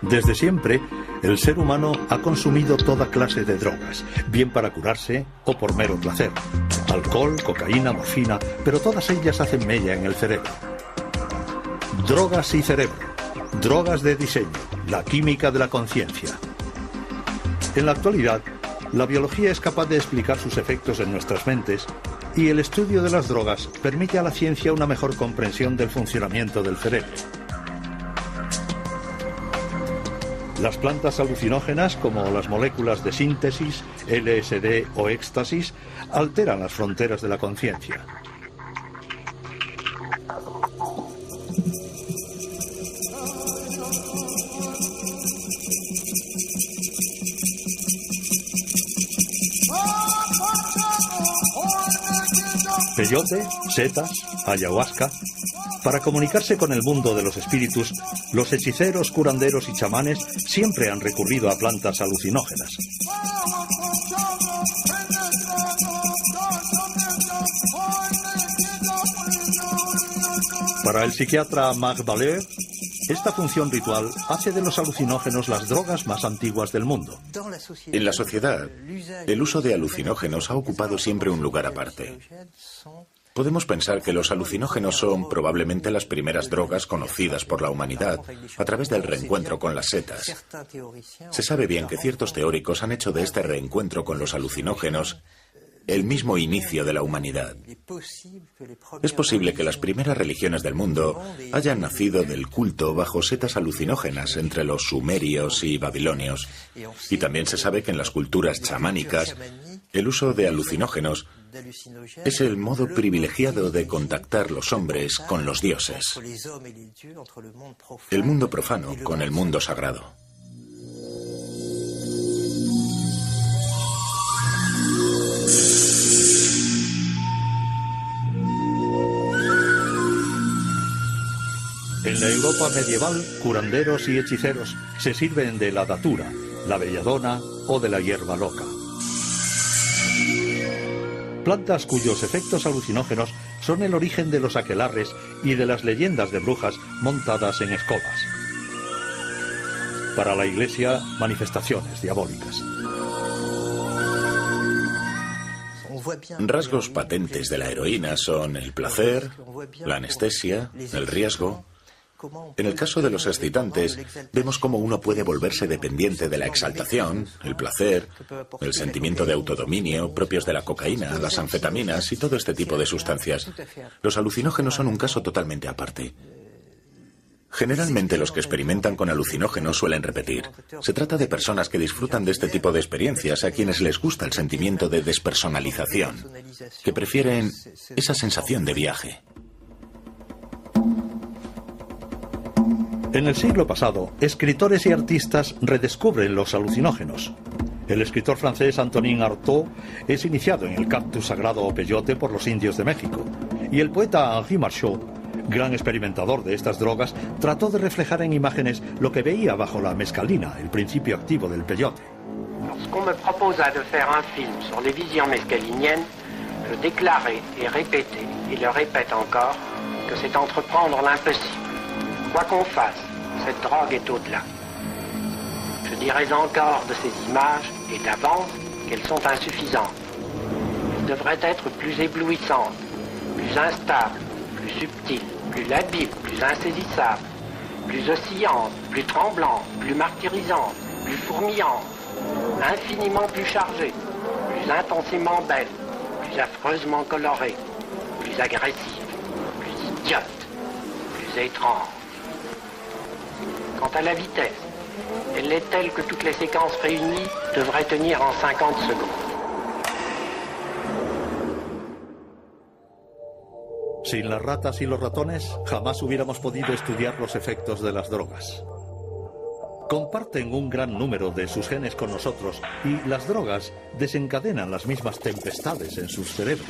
Desde siempre, el ser humano ha consumido toda clase de drogas, bien para curarse o por mero placer. Alcohol, cocaína, morfina, pero todas ellas hacen mella en el cerebro. Drogas y cerebro. Drogas de diseño. La química de la conciencia. En la actualidad, la biología es capaz de explicar sus efectos en nuestras mentes y el estudio de las drogas permite a la ciencia una mejor comprensión del funcionamiento del cerebro. Las plantas alucinógenas, como las moléculas de síntesis, LSD o éxtasis, alteran las fronteras de la conciencia. Peyote, setas, ayahuasca. Para comunicarse con el mundo de los espíritus, los hechiceros, curanderos y chamanes siempre han recurrido a plantas alucinógenas. Para el psiquiatra Marc Valeur, esta función ritual hace de los alucinógenos las drogas más antiguas del mundo. En la sociedad, el uso de alucinógenos ha ocupado siempre un lugar aparte. Podemos pensar que los alucinógenos son probablemente las primeras drogas conocidas por la humanidad a través del reencuentro con las setas. Se sabe bien que ciertos teóricos han hecho de este reencuentro con los alucinógenos el mismo inicio de la humanidad. Es posible que las primeras religiones del mundo hayan nacido del culto bajo setas alucinógenas entre los sumerios y babilonios. Y también se sabe que en las culturas chamánicas el uso de alucinógenos es el modo privilegiado de contactar los hombres con los dioses, el mundo profano con el mundo sagrado. En la Europa medieval, curanderos y hechiceros se sirven de la datura, la belladona o de la hierba loca. Plantas cuyos efectos alucinógenos son el origen de los aquelarres y de las leyendas de brujas montadas en escobas. Para la Iglesia, manifestaciones diabólicas. Rasgos patentes de la heroína son el placer, la anestesia, el riesgo. En el caso de los excitantes, vemos cómo uno puede volverse dependiente de la exaltación, el placer, el sentimiento de autodominio propios de la cocaína, las anfetaminas y todo este tipo de sustancias. Los alucinógenos son un caso totalmente aparte. Generalmente los que experimentan con alucinógenos suelen repetir. Se trata de personas que disfrutan de este tipo de experiencias, a quienes les gusta el sentimiento de despersonalización, que prefieren esa sensación de viaje. En el siglo pasado, escritores y artistas redescubren los alucinógenos. El escritor francés Antonin Artaud es iniciado en el cactus sagrado o peyote por los indios de México. Y el poeta Henri Marchot, gran experimentador de estas drogas, trató de reflejar en imágenes lo que veía bajo la mescalina, el principio activo del peyote. Lorsqu'on me proposa de faire un film sur les visions mescaliniennes, je déclarais et répétais, et le répète encore, que c'est entreprendre l'impossible. Quoi qu'on fasse, cette drogue est au-delà. Je dirais encore de ces images, et d'avance, qu'elles sont insuffisantes. Elles devraient être plus éblouissantes, plus instables, plus subtiles, plus labiles, plus insaisissables, plus oscillantes, plus tremblantes, plus martyrisantes, plus fourmillantes, infiniment plus chargées, plus intensément belles, plus affreusement colorées, plus agressives, plus idiotes, plus étranges. Quant à la vitesse, elle est telle que toutes les séquences réunies devraient tenir en 50 secondes. Sin las ratas y los ratones, jamás hubiéramos podido estudiar los efectos de las drogas. Comparten un gran número de sus genes con nosotros y las drogas desencadenan las mismas tempestades en sus cerebros.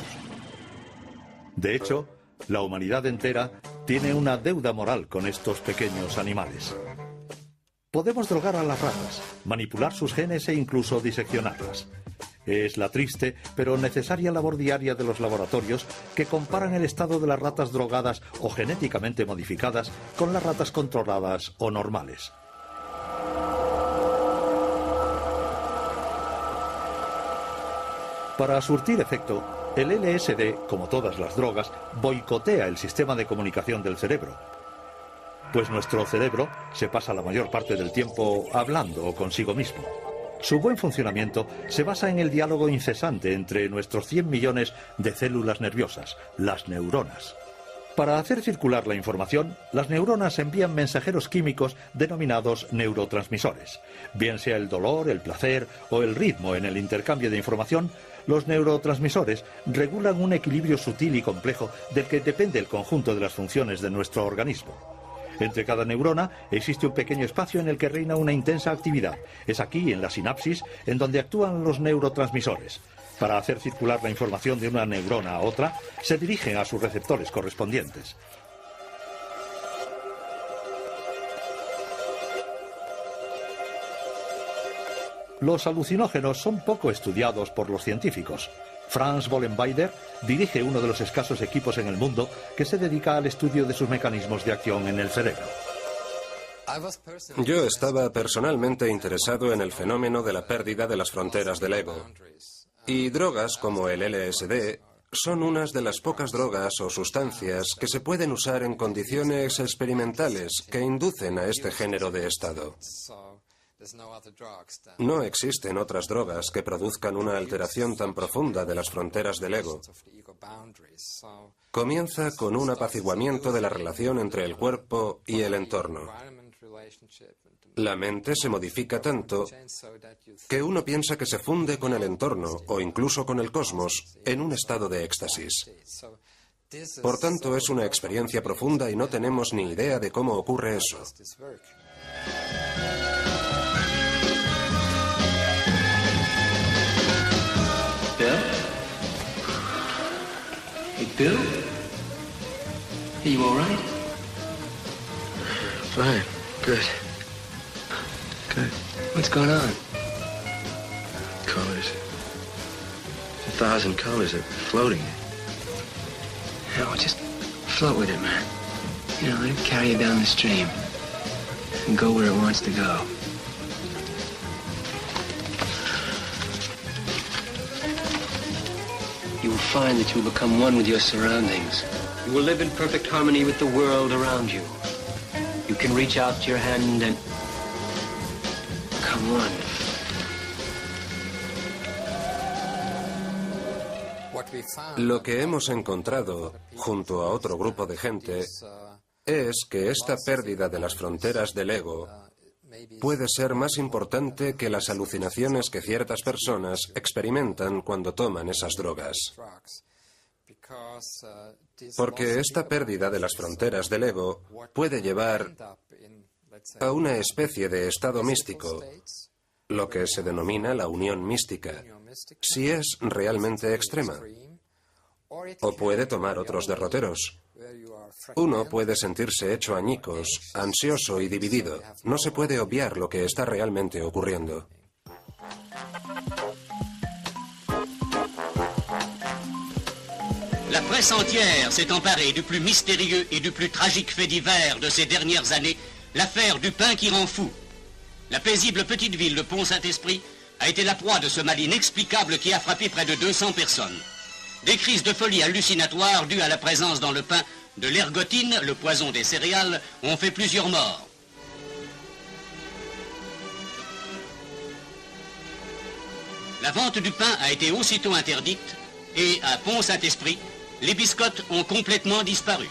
De hecho, la humanidad entera tiene una deuda moral con estos pequeños animales. Podemos drogar a las ratas, manipular sus genes e incluso diseccionarlas. Es la triste pero necesaria labor diaria de los laboratorios que comparan el estado de las ratas drogadas o genéticamente modificadas con las ratas controladas o normales. Para surtir efecto, el LSD, como todas las drogas, boicotea el sistema de comunicación del cerebro. Pues nuestro cerebro se pasa la mayor parte del tiempo hablando consigo mismo. Su buen funcionamiento se basa en el diálogo incesante entre nuestros 100 millones de células nerviosas, las neuronas. Para hacer circular la información, las neuronas envían mensajeros químicos denominados neurotransmisores. Bien sea el dolor, el placer o el ritmo en el intercambio de información, los neurotransmisores regulan un equilibrio sutil y complejo del que depende el conjunto de las funciones de nuestro organismo. Entre cada neurona existe un pequeño espacio en el que reina una intensa actividad. Es aquí, en la sinapsis, en donde actúan los neurotransmisores. Para hacer circular la información de una neurona a otra, se dirigen a sus receptores correspondientes. Los alucinógenos son poco estudiados por los científicos. Franz Vollenweider dirige uno de los escasos equipos en el mundo que se dedica al estudio de sus mecanismos de acción en el cerebro. Yo estaba personalmente interesado en el fenómeno de la pérdida de las fronteras del ego. Y drogas como el LSD son unas de las pocas drogas o sustancias que se pueden usar en condiciones experimentales que inducen a este género de estado. No existen otras drogas que produzcan una alteración tan profunda de las fronteras del ego. Comienza con un apaciguamiento de la relación entre el cuerpo y el entorno. La mente se modifica tanto que uno piensa que se funde con el entorno o incluso con el cosmos en un estado de éxtasis. Por tanto, es una experiencia profunda y no tenemos ni idea de cómo ocurre eso. Bill? Hey, Bill? Are you all right? Fine. Good. Good. What's going on? Colors. 1,000 colors are floating. No, just float with it, man. You know, let it carry you down the stream and go where it wants to go. You will find that you will become one with your surroundings. You will live in perfect harmony with the world around you. You can reach out your hand and come on. Lo que hemos encontrado, junto a otro grupo de gente, es que esta pérdida de las fronteras del ego puede ser más importante que las alucinaciones que ciertas personas experimentan cuando toman esas drogas. Porque esta pérdida de las fronteras del ego puede llevar a una especie de estado místico, lo que se denomina la unión mística, si es realmente extrema. O puede tomar otros derroteros. Uno puede sentirse hecho añicos, ansioso y dividido. No se puede obviar lo que está realmente ocurriendo. La presse entière s'est emparée du plus mystérieux et du plus tragique fait divers de ces dernières années, l'affaire du pain qui rend fou. La paisible petite ville de Pont-Saint-Esprit a été la proie de ce mal inexplicable qui a frappé près de 200 personnes. Des crises de folie hallucinatoires dues à la présence dans le pain de l'ergotine, le poison des céréales, ont fait plusieurs morts. La vente du pain a été aussitôt interdite et à Pont-Saint-Esprit, les biscottes ont complètement disparu.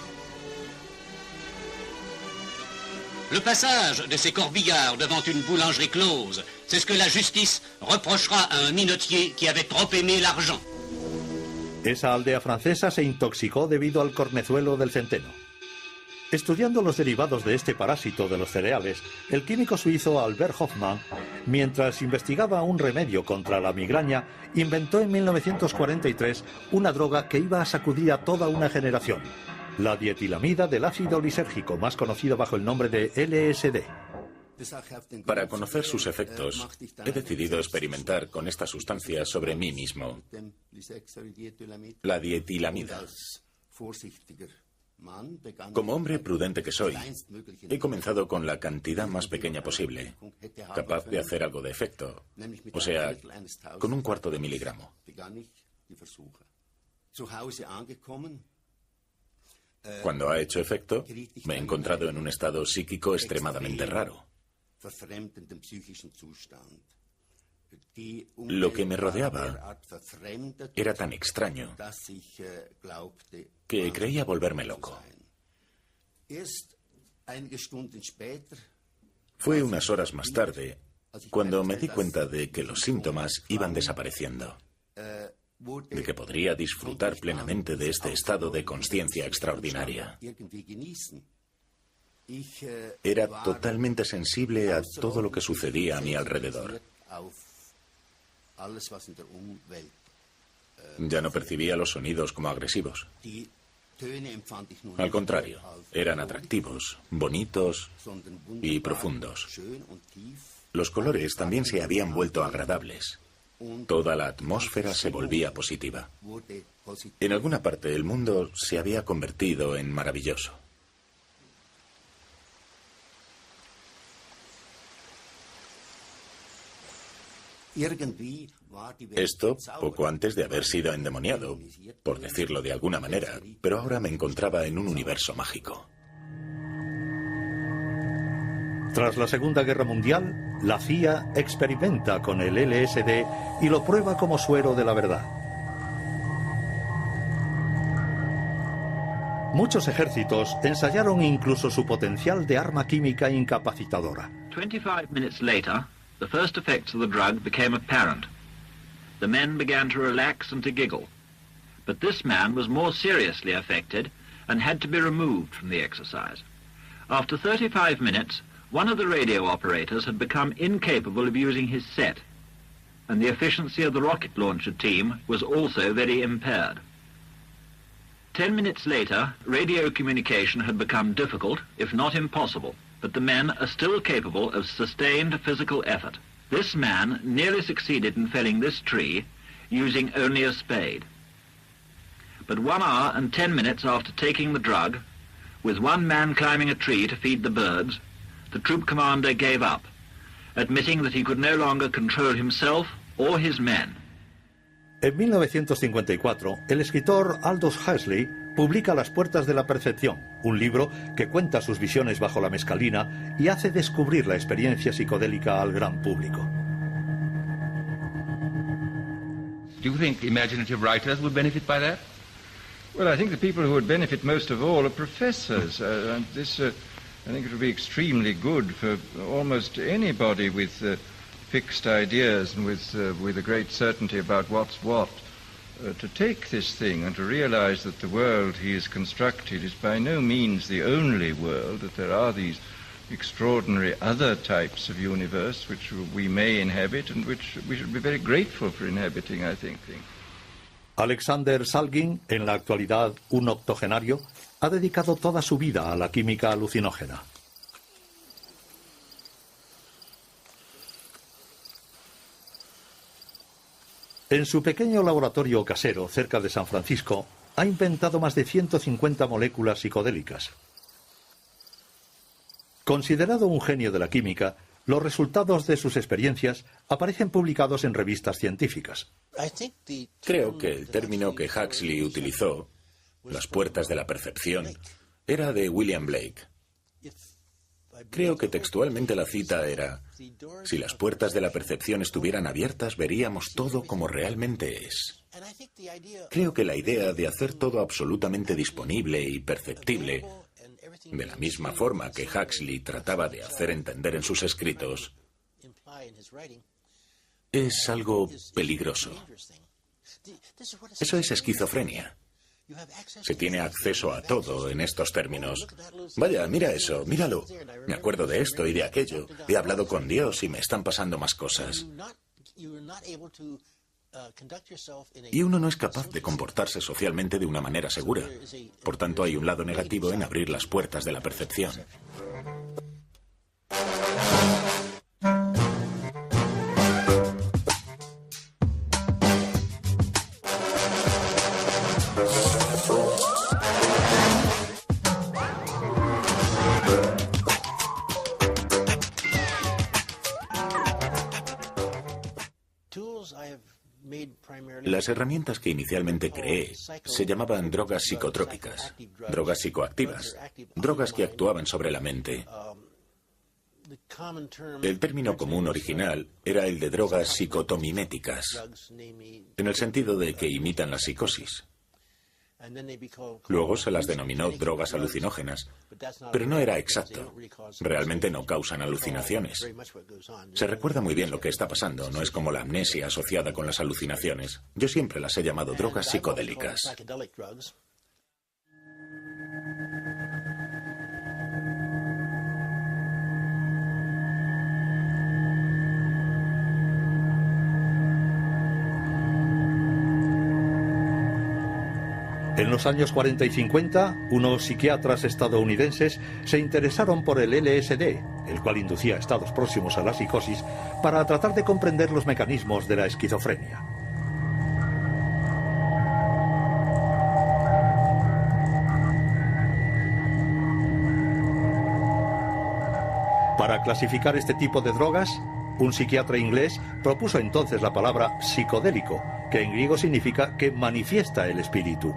Le passage de ces corbillards devant une boulangerie close, c'est ce que la justice reprochera à un minotier qui avait trop aimé l'argent. Esa aldea francesa se intoxicó debido al cornezuelo del centeno. Estudiando los derivados de este parásito de los cereales, el químico suizo Albert Hofmann, mientras investigaba un remedio contra la migraña, inventó en 1943 una droga que iba a sacudir a toda una generación: la dietilamida del ácido lisérgico, más conocido bajo el nombre de LSD. Para conocer sus efectos, he decidido experimentar con esta sustancia sobre mí mismo, la dietilamida. Como hombre prudente que soy, he comenzado con la cantidad más pequeña posible, capaz de hacer algo de efecto, o sea, con 1/4 de miligramo. Cuando ha hecho efecto, me he encontrado en un estado psíquico extremadamente raro. Lo que me rodeaba era tan extraño que creía volverme loco. Fue unas horas más tarde cuando me di cuenta de que los síntomas iban desapareciendo, de que podría disfrutar plenamente de este estado de consciencia extraordinaria. Era totalmente sensible a todo lo que sucedía a mi alrededor. Ya no percibía los sonidos como agresivos. Al contrario, eran atractivos, bonitos y profundos. Los colores también se habían vuelto agradables. Toda la atmósfera se volvía positiva. En alguna parte el mundo se había convertido en maravilloso. Esto poco antes de haber sido endemoniado, por decirlo de alguna manera, pero ahora me encontraba en un universo mágico. Tras la Segunda Guerra Mundial, la CIA experimenta con el LSD y lo prueba como suero de la verdad. Muchos ejércitos ensayaron incluso su potencial de arma química incapacitadora. 25 minutes later, the first effects of the drug became apparent. The men began to relax and to giggle. But this man was more seriously affected and had to be removed from the exercise. After 35 minutes, one of the radio operators had become incapable of using his set, and the efficiency of the rocket launcher team was also very impaired. 10 minutes later, radio communication had become difficult, if not impossible, but the men are still capable of sustained physical effort. This man nearly succeeded in felling this tree using only a spade. But 1 hour and 10 minutes after taking the drug, with one man climbing a tree to feed the birds, the troop commander gave up, admitting that he could no longer control himself or his men. En 1954, el escritor Aldous Huxley publica Las puertas de la percepción, un libro que cuenta sus visiones bajo la mescalina y hace descubrir la experiencia psicodélica al gran público. Do you think imaginative writers would benefit by that? Well, I think the people who would benefit most of all are professors. And this, I think it would be extremely good for almost anybody with fixed ideas and with a great certainty about what's what, to take this thing and to realize that the world he has constructed is by no means the only world, that there are these extraordinary other types of universe which we may inhabit and which we should be very grateful for inhabiting, I think. Alexander Salgin, en la actualidad un octogenario, ha dedicado toda su vida a la química alucinógena. En su pequeño laboratorio casero cerca de San Francisco, ha inventado más de 150 moléculas psicodélicas. Considerado un genio de la química, los resultados de sus experiencias aparecen publicados en revistas científicas. Creo que el término que Huxley utilizó, las puertas de la percepción, era de William Blake. Creo que textualmente la cita era: si las puertas de la percepción estuvieran abiertas, veríamos todo como realmente es. Creo que la idea de hacer todo absolutamente disponible y perceptible, de la misma forma que Huxley trataba de hacer entender en sus escritos, es algo peligroso. Eso es esquizofrenia. Se tiene acceso a todo en estos términos. Vaya, mira eso, míralo. Me acuerdo de esto y de aquello. He hablado con Dios y me están pasando más cosas. Y uno no es capaz de comportarse socialmente de una manera segura. Por tanto, hay un lado negativo en abrir las puertas de la percepción. Las herramientas que inicialmente creé se llamaban drogas psicotrópicas, drogas psicoactivas, drogas que actuaban sobre la mente. El término común original era el de drogas psicotomiméticas, en el sentido de que imitan la psicosis. Luego se las denominó drogas alucinógenas, pero no era exacto. Realmente no causan alucinaciones. Se recuerda muy bien lo que está pasando, no es como la amnesia asociada con las alucinaciones. Yo siempre las he llamado drogas psicodélicas. En los años 40 y 50, unos psiquiatras estadounidenses se interesaron por el LSD, el cual inducía estados próximos a la psicosis, para tratar de comprender los mecanismos de la esquizofrenia. Para clasificar este tipo de drogas, un psiquiatra inglés propuso entonces la palabra psicodélico, que en griego significa que manifiesta el espíritu.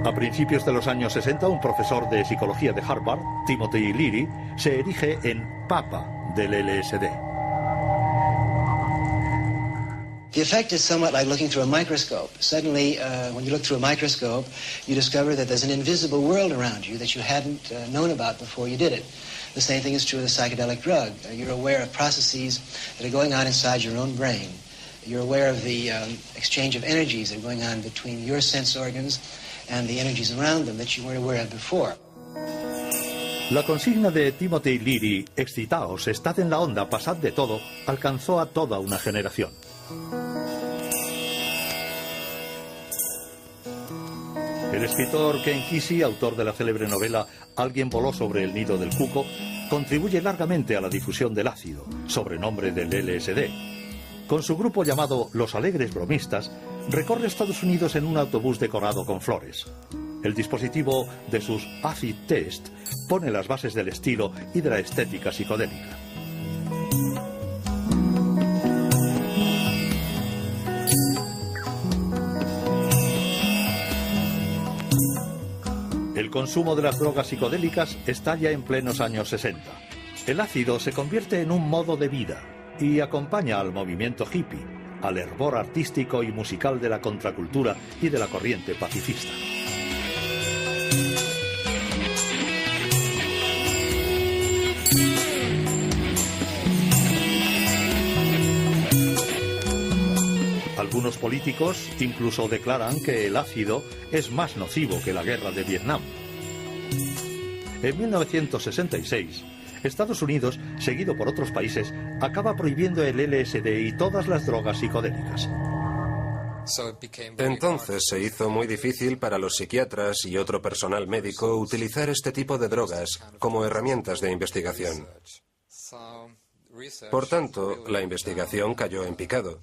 A principios de los años 60, un profesor de psicología de Harvard, Timothy Leary, se erige en papa del LSD. The effect is somewhat like looking through a microscope. Suddenly, when you look through a microscope, you discover that there's an invisible world around you that you hadn't known about before you did it. The same thing is true of the psychedelic drug. You're aware of processes that are going on inside your own brain. You're aware of the exchange of energies that are going on between your sense organs and the energies around them that you weren't aware of before. La consigna de Timothy Leary, excitaos, estad en la onda, pasad de todo, alcanzó a toda una generación. El escritor Ken Kesey, autor de la célebre novela Alguien voló sobre el nido del cuco, contribuye largamente a la difusión del ácido, sobrenombre del LSD. Con su grupo llamado Los Alegres Bromistas, recorre Estados Unidos en un autobús decorado con flores. El dispositivo de sus acid test pone las bases del estilo y de la estética psicodélica. El consumo de las drogas psicodélicas estalla en plenos años 60. El ácido se convierte en un modo de vida y acompaña al movimiento hippie, al hervor artístico y musical de la contracultura y de la corriente pacifista. Algunos políticos incluso declaran que el ácido es más nocivo que la guerra de Vietnam. En 1966, Estados Unidos, seguido por otros países, acaba prohibiendo el LSD y todas las drogas psicodélicas. Entonces se hizo muy difícil para los psiquiatras y otro personal médico utilizar este tipo de drogas como herramientas de investigación. Por tanto, la investigación cayó en picado.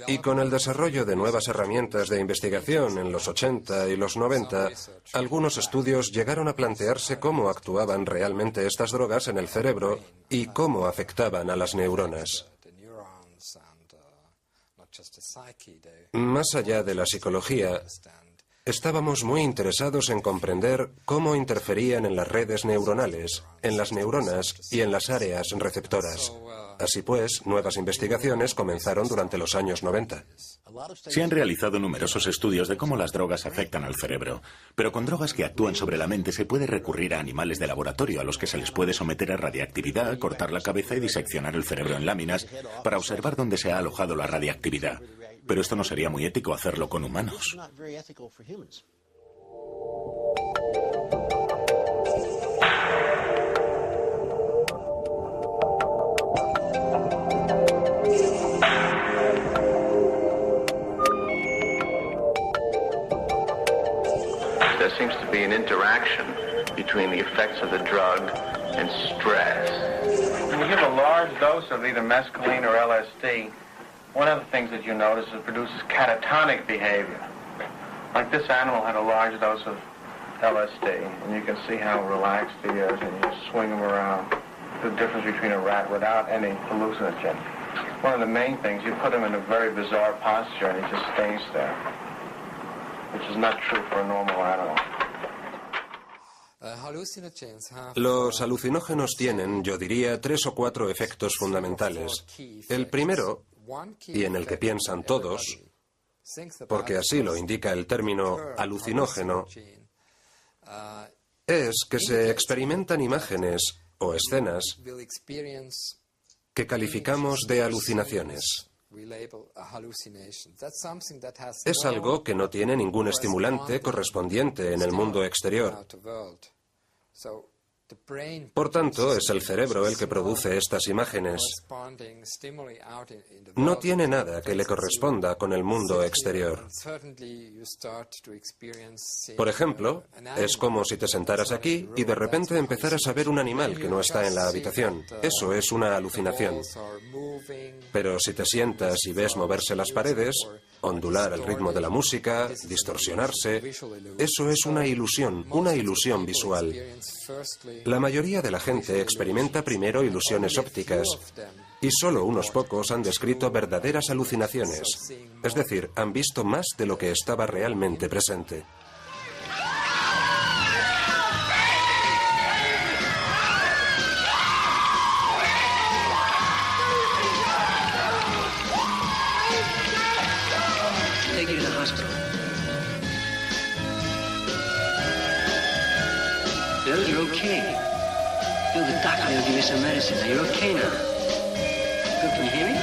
Y con el desarrollo de nuevas herramientas de investigación en los 80 y los 90, algunos estudios llegaron a plantearse cómo actuaban realmente estas drogas en el cerebro y cómo afectaban a las neuronas. Más allá de la psicología, estábamos muy interesados en comprender cómo interferían en las redes neuronales, en las neuronas y en las áreas receptoras. Así pues, nuevas investigaciones comenzaron durante los años 90. Se han realizado numerosos estudios de cómo las drogas afectan al cerebro, pero con drogas que actúan sobre la mente se puede recurrir a animales de laboratorio a los que se les puede someter a radiactividad, cortar la cabeza y diseccionar el cerebro en láminas para observar dónde se ha alojado la radiactividad. Pero esto no sería muy ético hacerlo con humanos. There seems to be an interaction between the effects of the drug and stress. When you give a large dose of either mescaline or LSD, one of the things that you notice is it produces catatonic behavior. Like this animal had a large dose of LSD, and you can see how relaxed he is, and you swing him around. the difference between a rat without any hallucinogen. One of the main things, you put him in a very bizarre posture and he just stays there, which is not true for a normal animal. Los alucinógenos tienen, yo diría, 3 o 4 efectos fundamentales. El primero, y en el que piensan todos, porque así lo indica el término alucinógeno, es que se experimentan imágenes o escenas que calificamos de alucinaciones. Es algo que no tiene ningún estimulante correspondiente en el mundo exterior. Por tanto, es el cerebro el que produce estas imágenes. No tiene nada que le corresponda con el mundo exterior. Por ejemplo, es como si te sentaras aquí y de repente empezaras a ver un animal que no está en la habitación. Eso es una alucinación. Pero si te sientas y ves moverse las paredes, ondular al ritmo de la música, distorsionarse, eso es una ilusión visual. La mayoría de la gente experimenta primero ilusiones ópticas y solo unos pocos han descrito verdaderas alucinaciones, es decir, han visto más de lo que estaba realmente presente. Bill, you're okay. Bill, the doctor will give you some medicine. Now, you're okay now. Bill, can you hear me?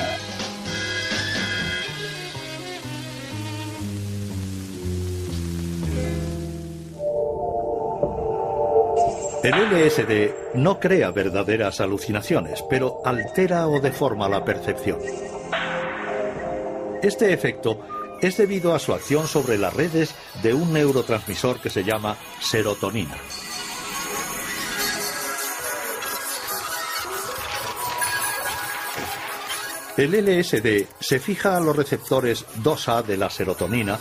El LSD no crea verdaderas alucinaciones, pero altera o deforma la percepción. Este efecto es debido a su acción sobre las redes de un neurotransmisor que se llama serotonina. El LSD se fija a los receptores 2A de la serotonina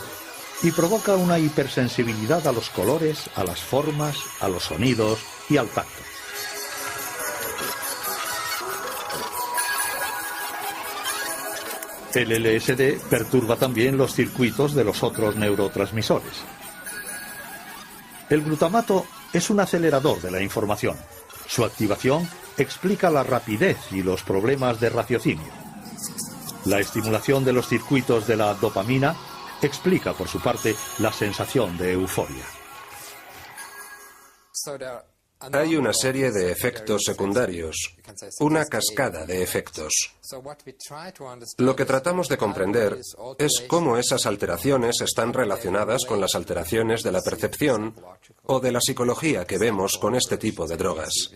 y provoca una hipersensibilidad a los colores, a las formas, a los sonidos y al tacto. El LSD perturba también los circuitos de los otros neurotransmisores. El glutamato es un acelerador de la información. Su activación explica la rapidez y los problemas de raciocinio. La estimulación de los circuitos de la dopamina explica, por su parte, la sensación de euforia. Hay una serie de efectos secundarios, una cascada de efectos. Lo que tratamos de comprender es cómo esas alteraciones están relacionadas con las alteraciones de la percepción o de la psicología que vemos con este tipo de drogas.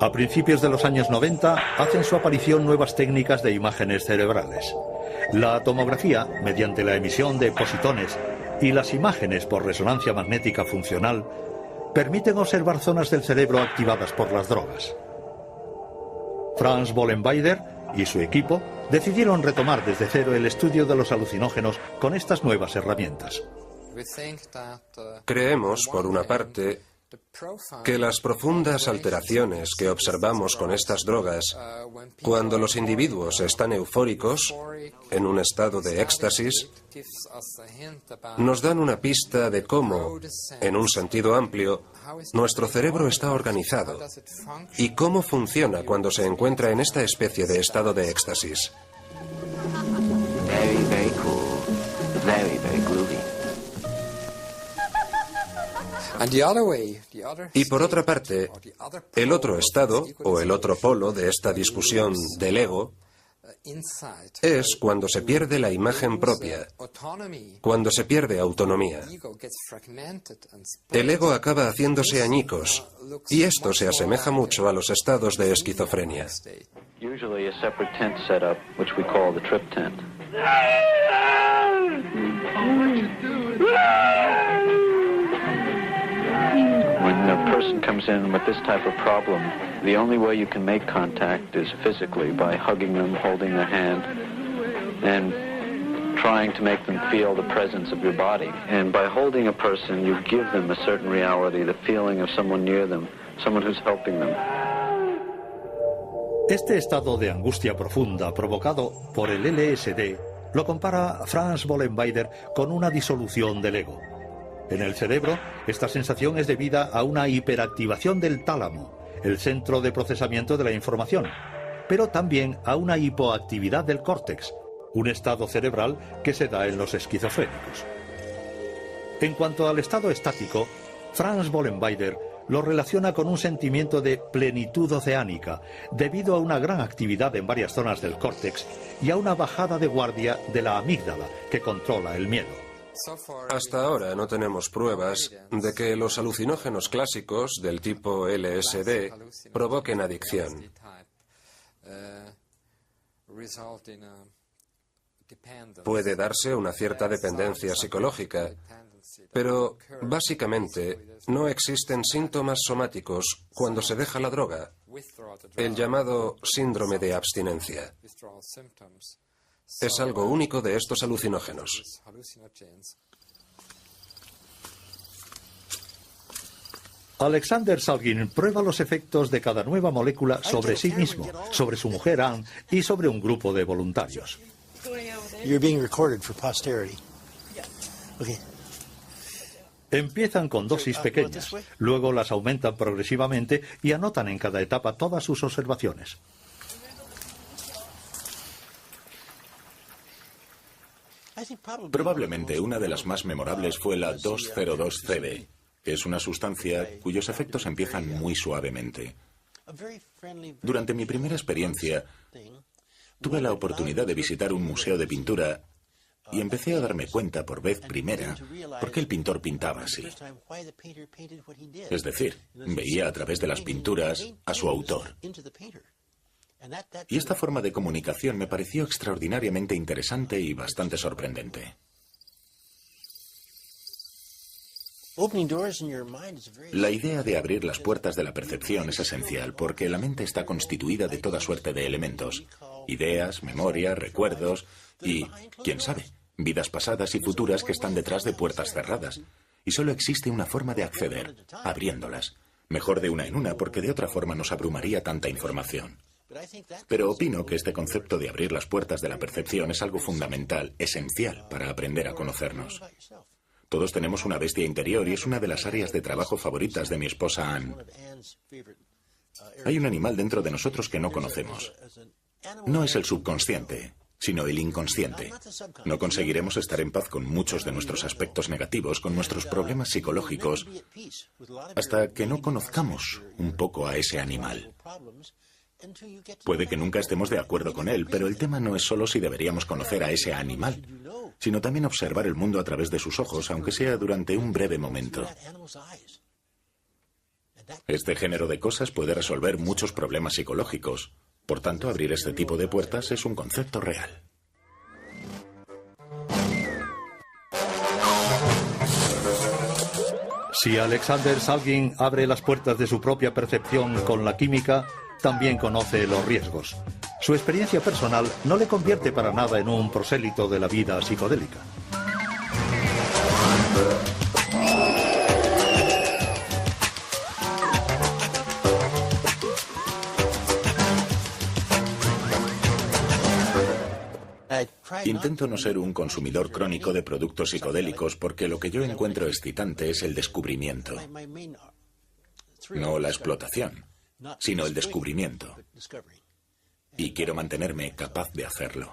A principios de los años 90 hacen su aparición nuevas técnicas de imágenes cerebrales. La tomografía, mediante la emisión de positones, y las imágenes por resonancia magnética funcional permiten observar zonas del cerebro activadas por las drogas. Franz Bollenweider y su equipo decidieron retomar desde cero el estudio de los alucinógenos con estas nuevas herramientas. Creemos, por una parte, que las profundas alteraciones que observamos con estas drogas, cuando los individuos están eufóricos, en un estado de éxtasis, nos dan una pista de cómo, en un sentido amplio, nuestro cerebro está organizado y cómo funciona cuando se encuentra en esta especie de estado de éxtasis. Very, very cool. Very, very groovy. Y por otra parte, el otro estado, o el otro polo de esta discusión del ego, es cuando se pierde la imagen propia, cuando se pierde autonomía. El ego acaba haciéndose añicos, y esto se asemeja mucho a los estados de esquizofrenia. Usually a separate tent setup, which we call the trip tent. When a person comes in with this type of problem, the only way you can make contact is physically, by hugging them, holding their hand, and trying to make them feel the presence of your body. And by holding a person, you give them a certain reality, the feeling of someone near them, someone who's helping them. Este estado de angustia profunda provocado por el LSD lo compara Franz Vollenweider con una disolución del ego. En el cerebro, esta sensación es debida a una hiperactivación del tálamo, el centro de procesamiento de la información, pero también a una hipoactividad del córtex, un estado cerebral que se da en los esquizofrénicos. En cuanto al estado estático, Franz Vollenweider lo relaciona con un sentimiento de plenitud oceánica, debido a una gran actividad en varias zonas del córtex y a una bajada de guardia de la amígdala, que controla el miedo. Hasta ahora no tenemos pruebas de que los alucinógenos clásicos del tipo LSD provoquen adicción. Puede darse una cierta dependencia psicológica, pero básicamente no existen síntomas somáticos cuando se deja la droga, el llamado síndrome de abstinencia. Es algo único de estos alucinógenos. Alexander Salgin prueba los efectos de cada nueva molécula sobre sí mismo, sobre su mujer Anne y sobre un grupo de voluntarios. You're being recorded for posterity. Okay. Empiezan con dosis pequeñas, luego las aumentan progresivamente y anotan en cada etapa todas sus observaciones. Probablemente una de las más memorables fue la 202-CB, que es una sustancia cuyos efectos empiezan muy suavemente. Durante mi primera experiencia, tuve la oportunidad de visitar un museo de pintura y empecé a darme cuenta por vez primera por qué el pintor pintaba así. Es decir, veía a través de las pinturas a su autor. Y esta forma de comunicación me pareció extraordinariamente interesante y bastante sorprendente. La idea de abrir las puertas de la percepción es esencial porque la mente está constituida de toda suerte de elementos, ideas, memoria, recuerdos y, quién sabe, vidas pasadas y futuras que están detrás de puertas cerradas. Y solo existe una forma de acceder, abriéndolas. Mejor de una en una porque de otra forma nos abrumaría tanta información. Pero opino que este concepto de abrir las puertas de la percepción es algo fundamental, esencial para aprender a conocernos. Todos tenemos una bestia interior y es una de las áreas de trabajo favoritas de mi esposa Anne. Hay un animal dentro de nosotros que no conocemos. No es el subconsciente, sino el inconsciente. No conseguiremos estar en paz con muchos de nuestros aspectos negativos, con nuestros problemas psicológicos, hasta que no conozcamos un poco a ese animal. Puede que nunca estemos de acuerdo con él, pero el tema no es solo si deberíamos conocer a ese animal, sino también observar el mundo a través de sus ojos, aunque sea durante un breve momento. Este género de cosas puede resolver muchos problemas psicológicos. Por tanto, abrir este tipo de puertas es un concepto real. Si Alexander Salgin abre las puertas de su propia percepción con la química, también conoce los riesgos. Su experiencia personal no le convierte para nada en un prosélito de la vida psicodélica. Intento no ser un consumidor crónico de productos psicodélicos porque lo que yo encuentro excitante es el descubrimiento. No la explotación, sino el descubrimiento. Y quiero mantenerme capaz de hacerlo.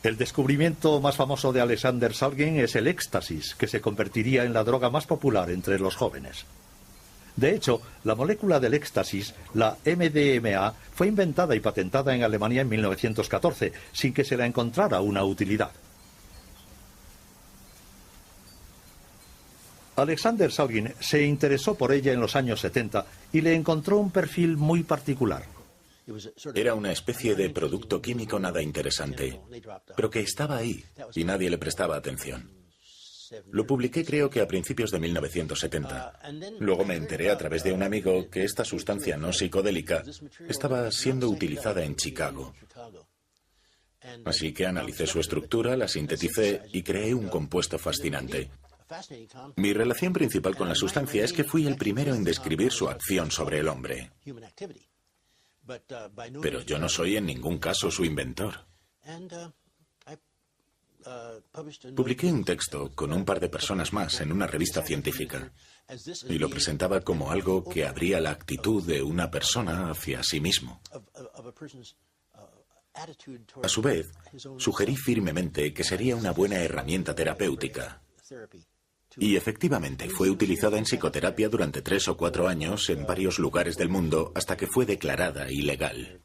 El descubrimiento más famoso de Alexander Salgin es el éxtasis, que se convertiría en la droga más popular entre los jóvenes. De hecho, la molécula del éxtasis, la MDMA, fue inventada y patentada en Alemania en 1914, sin que se le encontrara una utilidad. Alexander Salgin se interesó por ella en los años 70 y le encontró un perfil muy particular. Era una especie de producto químico nada interesante, pero que estaba ahí y nadie le prestaba atención. Lo publiqué creo que a principios de 1970. Luego me enteré a través de un amigo que esta sustancia no psicodélica estaba siendo utilizada en Chicago. Así que analicé su estructura, la sinteticé y creé un compuesto fascinante. Mi relación principal con la sustancia es que fui el primero en describir su acción sobre el hombre. Pero yo no soy en ningún caso su inventor. Publiqué un texto con un par de personas más en una revista científica y lo presentaba como algo que abría la actitud de una persona hacia sí mismo. A su vez, sugerí firmemente que sería una buena herramienta terapéutica. Y efectivamente fue utilizada en psicoterapia durante 3 o 4 años en varios lugares del mundo hasta que fue declarada ilegal.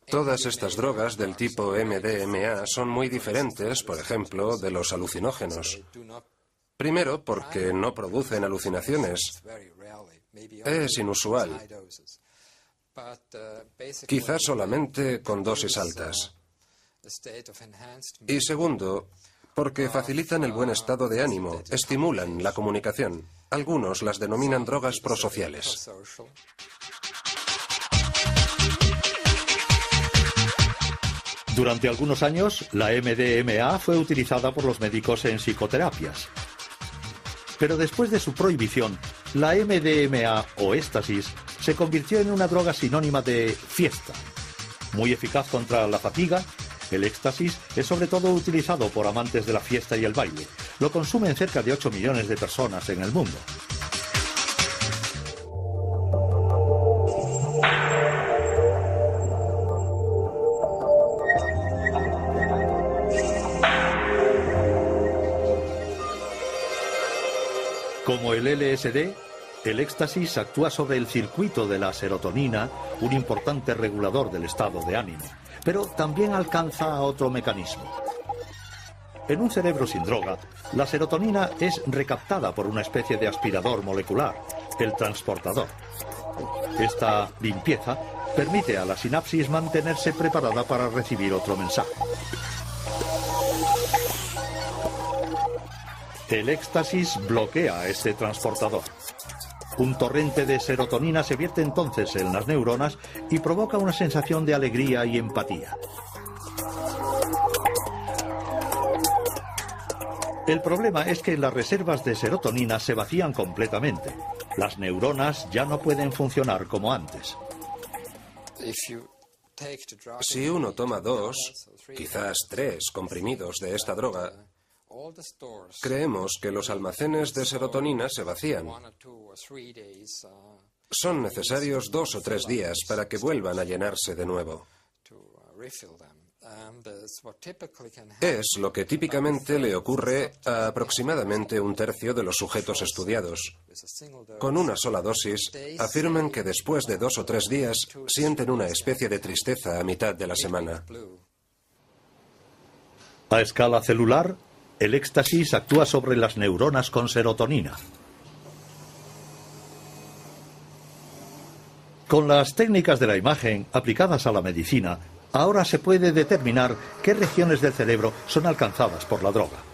Todas estas drogas del tipo MDMA son muy diferentes, por ejemplo, de los alucinógenos. Primero, porque no producen alucinaciones. Es inusual. Quizás solamente con dosis altas. Y segundo, porque facilitan el buen estado de ánimo, estimulan la comunicación. Algunos las denominan drogas prosociales. Durante algunos años, la MDMA fue utilizada por los médicos en psicoterapias. Pero después de su prohibición, la MDMA o éxtasis se convirtió en una droga sinónima de fiesta. Muy eficaz contra la fatiga, el éxtasis es sobre todo utilizado por amantes de la fiesta y el baile. Lo consumen cerca de 8 millones de personas en el mundo. Como el LSD, el éxtasis actúa sobre el circuito de la serotonina, un importante regulador del estado de ánimo, pero también alcanza otro mecanismo. En un cerebro sin droga, la serotonina es recaptada por una especie de aspirador molecular, el transportador. Esta limpieza permite a la sinapsis mantenerse preparada para recibir otro mensaje. El éxtasis bloquea este transportador. Un torrente de serotonina se vierte entonces en las neuronas y provoca una sensación de alegría y empatía. El problema es que las reservas de serotonina se vacían completamente. Las neuronas ya no pueden funcionar como antes. Si uno toma 2, quizás 3 comprimidos de esta droga, creemos que los almacenes de serotonina se vacían. Son necesarios 2 o 3 días para que vuelvan a llenarse de nuevo. Es lo que típicamente le ocurre a aproximadamente 1/3 de los sujetos estudiados. Con una sola dosis, afirman que después de 2 o 3 días sienten una especie de tristeza a mitad de la semana. A escala celular, el éxtasis actúa sobre las neuronas con serotonina. Con las técnicas de la imagen aplicadas a la medicina, ahora se puede determinar qué regiones del cerebro son alcanzadas por la droga.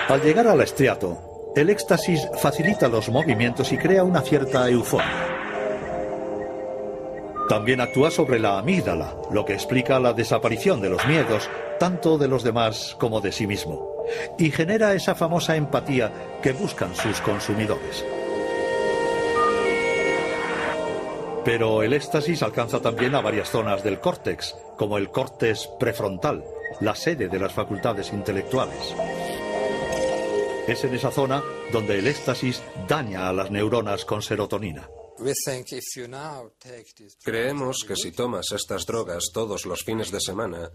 Al llegar al estriato, el éxtasis facilita los movimientos y crea una cierta euforia. También actúa sobre la amígdala, lo que explica la desaparición de los miedos, tanto de los demás como de sí mismo, y genera esa famosa empatía que buscan sus consumidores. Pero el éxtasis alcanza también a varias zonas del córtex, como el córtex prefrontal, la sede de las facultades intelectuales. Es en esa zona donde el éxtasis daña a las neuronas con serotonina. Creemos que si tomas estas drogas todos los fines de semana,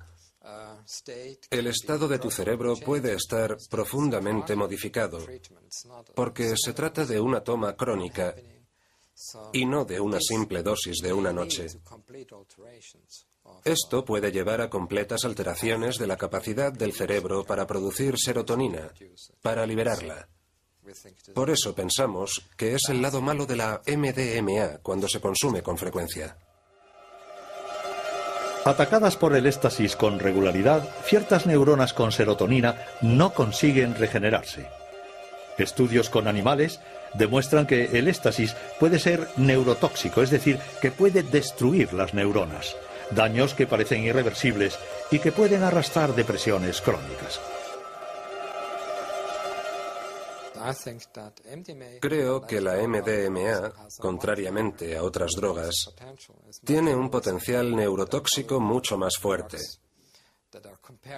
el estado de tu cerebro puede estar profundamente modificado, porque se trata de una toma crónica y no de una simple dosis de una noche. Esto puede llevar a completas alteraciones de la capacidad del cerebro para producir serotonina, para liberarla. Por eso pensamos que es el lado malo de la MDMA cuando se consume con frecuencia. Atacadas por el éxtasis con regularidad, ciertas neuronas con serotonina no consiguen regenerarse. Estudios con animales demuestran que el éxtasis puede ser neurotóxico, es decir, que puede destruir las neuronas, daños que parecen irreversibles y que pueden arrastrar depresiones crónicas. Creo que la MDMA, contrariamente a otras drogas, tiene un potencial neurotóxico mucho más fuerte.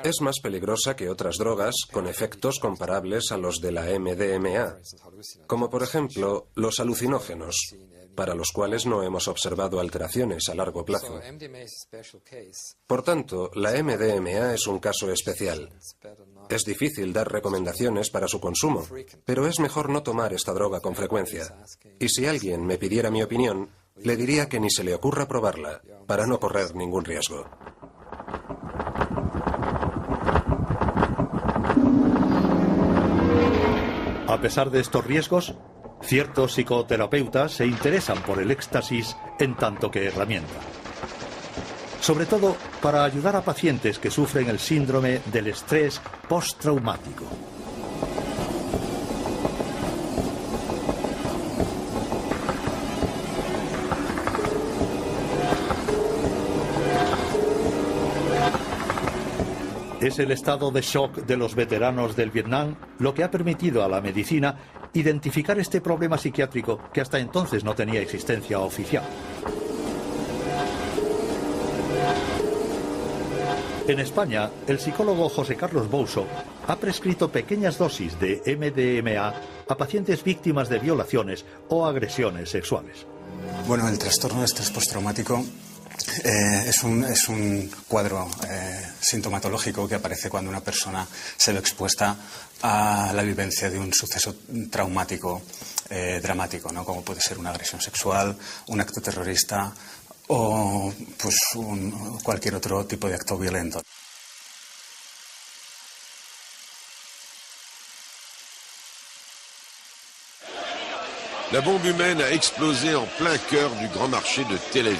Es más peligrosa que otras drogas con efectos comparables a los de la MDMA, como por ejemplo los alucinógenos, para los cuales no hemos observado alteraciones a largo plazo. Por tanto, la MDMA es un caso especial. Es difícil dar recomendaciones para su consumo, pero es mejor no tomar esta droga con frecuencia. Y si alguien me pidiera mi opinión, le diría que ni se le ocurra probarla, para no correr ningún riesgo. A pesar de estos riesgos, ciertos psicoterapeutas se interesan por el éxtasis en tanto que herramienta. Sobre todo para ayudar a pacientes que sufren el síndrome del estrés postraumático. Es el estado de shock de los veteranos del Vietnam lo que ha permitido a la medicina identificar este problema psiquiátrico que hasta entonces no tenía existencia oficial. En España, el psicólogo José Carlos Bouso ha prescrito pequeñas dosis de MDMA a pacientes víctimas de violaciones o agresiones sexuales. Bueno, el trastorno de estrés postraumático es un cuadro sintomatológico que aparece cuando una persona se ve expuesta a la vivencia de un suceso traumático dramático, ¿no? Como puede ser una agresión sexual, un acto terrorista o pues cualquier otro tipo de acto violento. La bombe humaine a explosé en plein cœur du grand marché de Tel Aviv.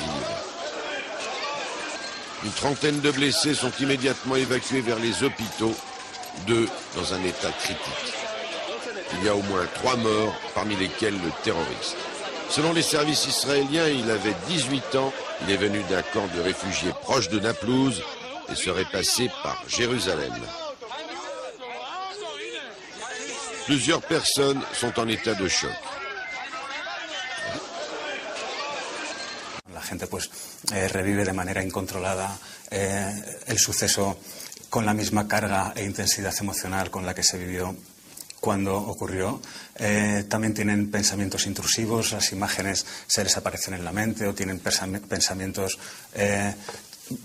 Une trentaine de blessés sont immédiatement évacués vers les hôpitaux, 2 dans un état critique. Il y a au moins 3 morts, parmi lesquels le terroriste. Selon les services israéliens, il avait 18 ans, il est venu d'un camp de réfugiés proche de Naplouse et serait passé par Jérusalem. Plusieurs personnes sont en état de choc. La gente pues revive de manera incontrolada el suceso con la misma carga e intensidad emocional con la que se vivió cuando ocurrió. También tienen pensamientos intrusivos, las imágenes se les aparecen en la mente o tienen pensamientos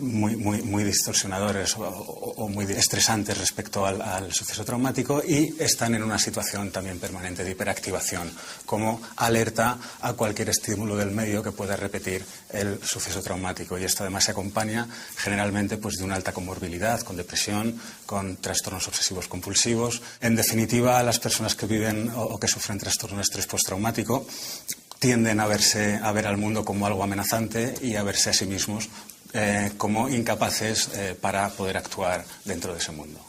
muy distorsionadores o muy estresantes respecto al suceso traumático, y están en una situación también permanente de hiperactivación, como alerta a cualquier estímulo del medio que pueda repetir el suceso traumático. Y esto además se acompaña generalmente pues de una alta comorbilidad, con depresión, con trastornos obsesivos compulsivos. En definitiva, las personas que viven o que sufren trastorno de estrés postraumático tienden a ver al mundo como algo amenazante y a verse a sí mismos como incapaces para poder actuar dentro de ese mundo.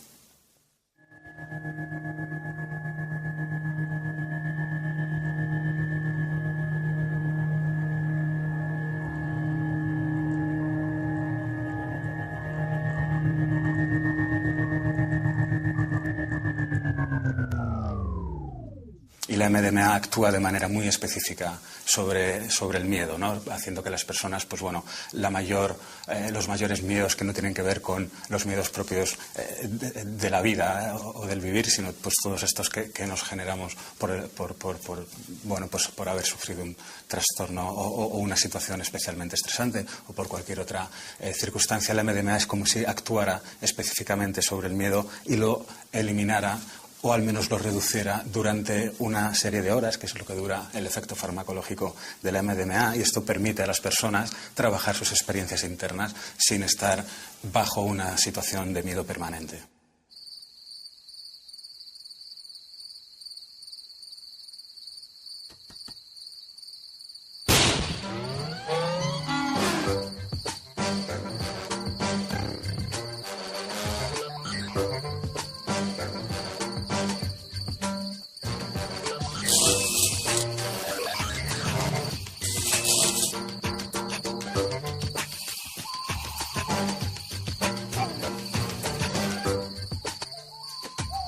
Y la MDMA actúa de manera muy específica sobre el miedo, ¿no? Haciendo que las personas, pues bueno, los mayores miedos que no tienen que ver con los miedos propios de la vida o del vivir, sino pues todos estos que nos generamos por haber sufrido un trastorno o una situación especialmente estresante o por cualquier otra circunstancia. La MDMA es como si actuara específicamente sobre el miedo y lo eliminara, o al menos lo reduciera durante una serie de horas, que es lo que dura el efecto farmacológico de la MDMA, y esto permite a las personas trabajar sus experiencias internas sin estar bajo una situación de miedo permanente.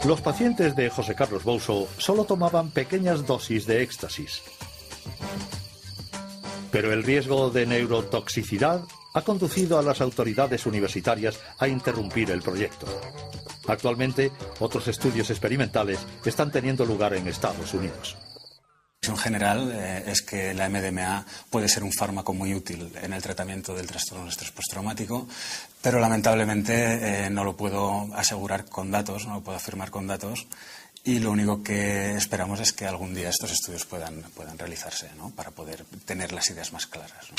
Los pacientes de José Carlos Bouso solo tomaban pequeñas dosis de éxtasis. Pero el riesgo de neurotoxicidad ha conducido a las autoridades universitarias a interrumpir el proyecto. Actualmente, otros estudios experimentales están teniendo lugar en Estados Unidos. En general es que la MDMA puede ser un fármaco muy útil en el tratamiento del trastorno de estrés postraumático, pero lamentablemente no lo puedo asegurar con datos, no lo puedo afirmar con datos, y lo único que esperamos es que algún día estos estudios puedan realizarse, ¿no?, para poder tener las ideas más claras, ¿no?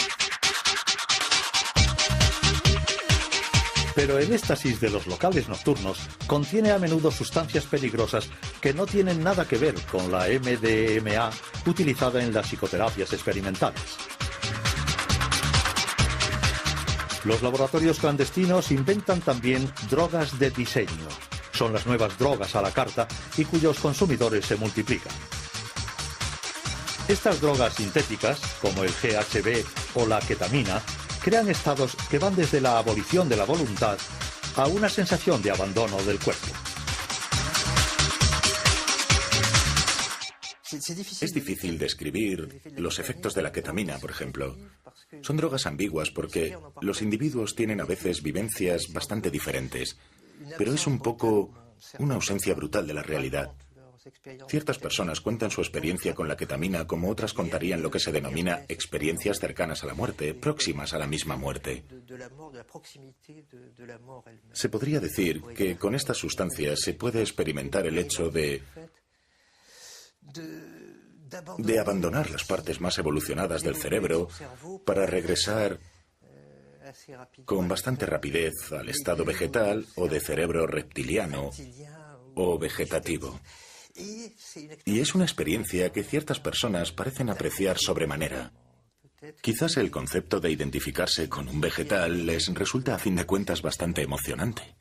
Pero el éxtasis de los locales nocturnos contiene a menudo sustancias peligrosas que no tienen nada que ver con la MDMA utilizada en las psicoterapias experimentales. Los laboratorios clandestinos inventan también drogas de diseño. Son las nuevas drogas a la carta y cuyos consumidores se multiplican. Estas drogas sintéticas, como el GHB o la ketamina, crean estados que van desde la abolición de la voluntad a una sensación de abandono del cuerpo. Es difícil describir los efectos de la ketamina, por ejemplo. Son drogas ambiguas porque los individuos tienen a veces vivencias bastante diferentes, pero es un poco una ausencia brutal de la realidad. Ciertas personas cuentan su experiencia con la ketamina como otras contarían lo que se denomina experiencias cercanas a la muerte, próximas a la misma muerte. Se podría decir que con estas sustancias se puede experimentar el hecho de abandonar las partes más evolucionadas del cerebro para regresar con bastante rapidez al estado vegetal o de cerebro reptiliano o vegetativo. Y es una experiencia que ciertas personas parecen apreciar sobremanera. Quizás el concepto de identificarse con un vegetal les resulta a fin de cuentas bastante emocionante.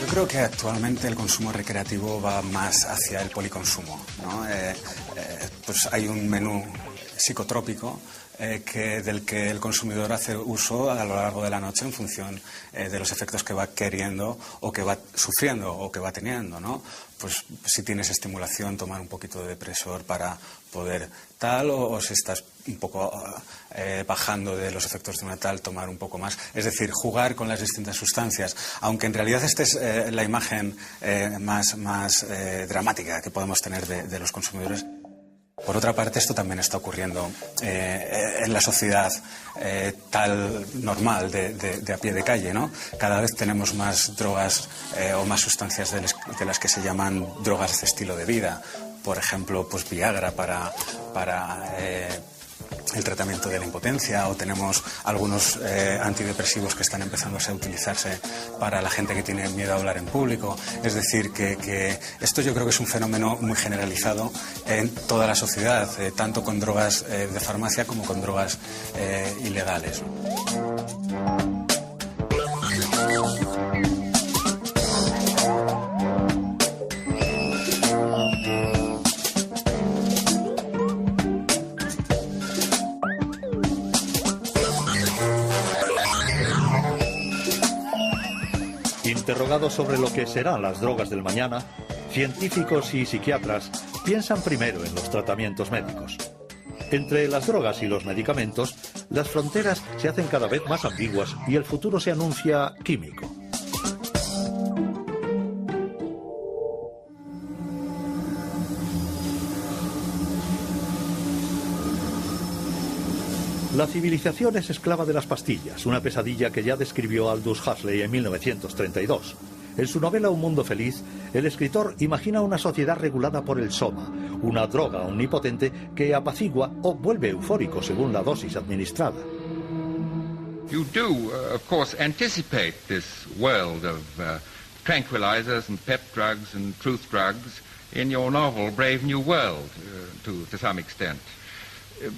Yo creo que actualmente el consumo recreativo va más hacia el policonsumo, ¿no? Pues hay un menú psicotrópico del que el consumidor hace uso a lo largo de la noche en función de los efectos que va queriendo o que va sufriendo o que va teniendo, ¿no? Pues si tienes estimulación, tomar un poquito de depresor para poder tal, o si estás un poco bajando de los efectos de una tal, tomar un poco más. Es decir, jugar con las distintas sustancias, aunque en realidad esta es la imagen más dramática que podemos tener de los consumidores. Por otra parte, esto también está ocurriendo en la sociedad tal normal de a pie de calle, ¿no? Cada vez tenemos más drogas o más sustancias de las que se llaman drogas de estilo de vida. Por ejemplo, pues Viagra para el tratamiento de la impotencia, o tenemos algunos antidepresivos que están empezando a utilizarse para la gente que tiene miedo a hablar en público. Es decir, que esto yo creo que es un fenómeno muy generalizado en toda la sociedad, tanto con drogas de farmacia como con drogas ilegales. Interrogados sobre lo que serán las drogas del mañana, científicos y psiquiatras piensan primero en los tratamientos médicos. Entre las drogas y los medicamentos, las fronteras se hacen cada vez más ambiguas y el futuro se anuncia químico. La civilización es esclava de las pastillas, una pesadilla que ya describió Aldous Huxley en 1932. En su novela Un mundo feliz, el escritor imagina una sociedad regulada por el soma, una droga omnipotente que apacigua o vuelve eufórico según la dosis administrada. You do, of course, anticipate this world of tranquilizers and pep drugs and truth drugs in your novel Brave New World, to some extent.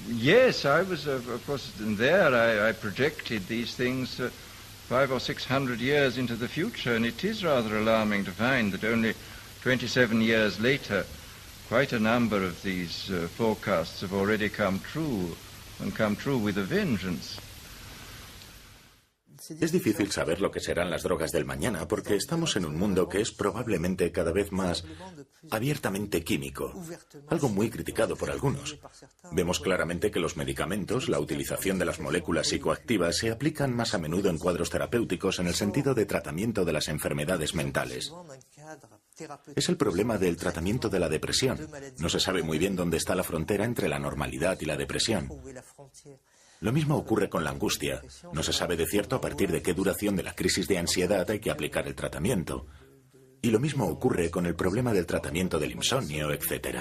Yes, I was, of course, there. I projected these things 500 or 600 years into the future, and it is rather alarming to find that only 27 years later, quite a number of these forecasts have already come true, and come true with a vengeance. Es difícil saber lo que serán las drogas del mañana porque estamos en un mundo que es probablemente cada vez más abiertamente químico, algo muy criticado por algunos. Vemos claramente que los medicamentos, la utilización de las moléculas psicoactivas se aplican más a menudo en cuadros terapéuticos en el sentido de tratamiento de las enfermedades mentales. Es el problema del tratamiento de la depresión. No se sabe muy bien dónde está la frontera entre la normalidad y la depresión. Lo mismo ocurre con la angustia. No se sabe de cierto a partir de qué duración de la crisis de ansiedad hay que aplicar el tratamiento. Y lo mismo ocurre con el problema del tratamiento del insomnio, etc.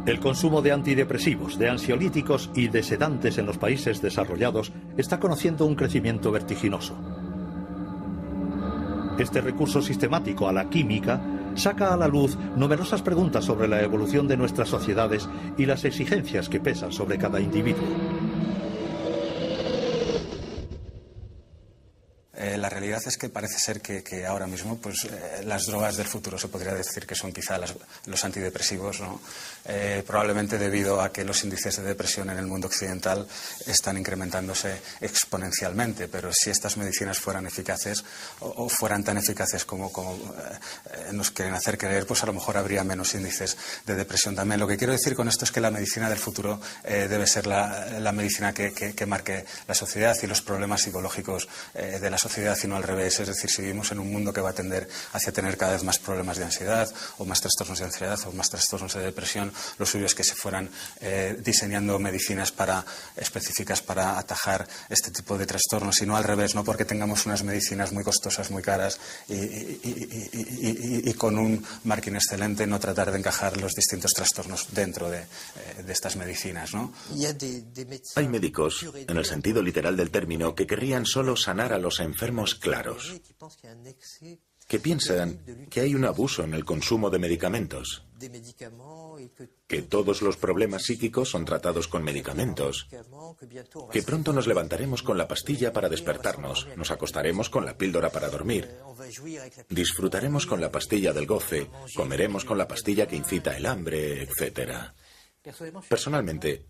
El consumo de antidepresivos, de ansiolíticos y de sedantes en los países desarrollados está conociendo un crecimiento vertiginoso. Este recurso sistemático a la química saca a la luz numerosas preguntas sobre la evolución de nuestras sociedades y las exigencias que pesan sobre cada individuo. La realidad es que parece ser que ahora mismo las drogas del futuro se podría decir que son quizá los antidepresivos, ¿no? Probablemente debido a que los índices de depresión en el mundo occidental están incrementándose exponencialmente, pero si estas medicinas fueran eficaces o fueran tan eficaces como nos quieren hacer creer, pues a lo mejor habría menos índices de depresión también. Lo que quiero decir con esto es que la medicina del futuro debe ser la medicina que marque la sociedad y los problemas psicológicos de la sociedad y no al revés. Es decir, si vivimos en un mundo que va a tender hacia tener cada vez más problemas de ansiedad o más trastornos de ansiedad o más trastornos de depresión, lo suyo es que se fueran diseñando medicinas específicas para atajar este tipo de trastornos y no al revés, no porque tengamos unas medicinas muy costosas, muy caras y con un marketing excelente no tratar de encajar los distintos trastornos dentro de estas medicinas, ¿no? Hay médicos, en el sentido literal del término, que querrían solo sanar a los enfermos claros, que piensan que hay un abuso en el consumo de medicamentos, que todos los problemas psíquicos son tratados con medicamentos, que pronto nos levantaremos con la pastilla para despertarnos, nos acostaremos con la píldora para dormir, disfrutaremos con la pastilla del goce, comeremos con la pastilla que incita el hambre, etc. Personalmente,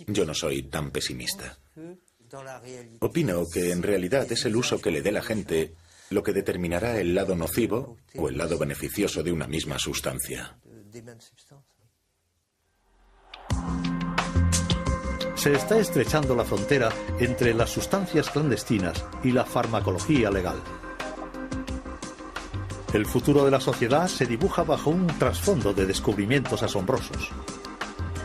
yo no soy tan pesimista. Opino que en realidad es el uso que le dé la gente lo que determinará el lado nocivo o el lado beneficioso de una misma sustancia. Se está estrechando la frontera entre las sustancias clandestinas y la farmacología legal. El futuro de la sociedad se dibuja bajo un trasfondo de descubrimientos asombrosos.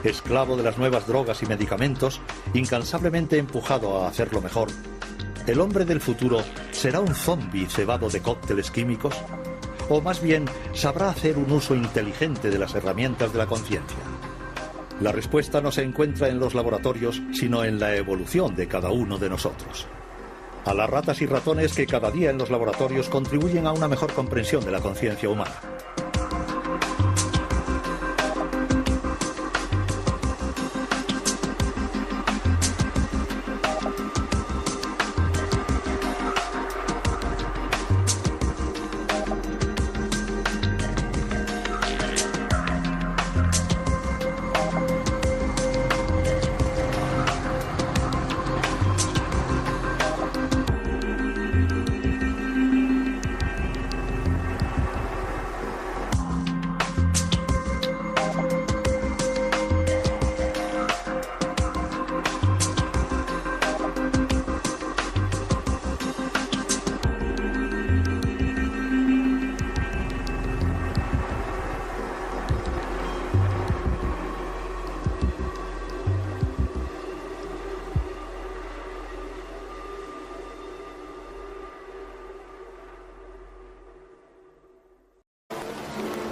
Esclavo de las nuevas drogas y medicamentos, incansablemente empujado a hacerlo mejor, ¿el hombre del futuro será un zombi cebado de cócteles químicos? ¿O más bien sabrá hacer un uso inteligente de las herramientas de la conciencia? La respuesta no se encuentra en los laboratorios, sino en la evolución de cada uno de nosotros. A las ratas y ratones que cada día en los laboratorios contribuyen a una mejor comprensión de la conciencia humana.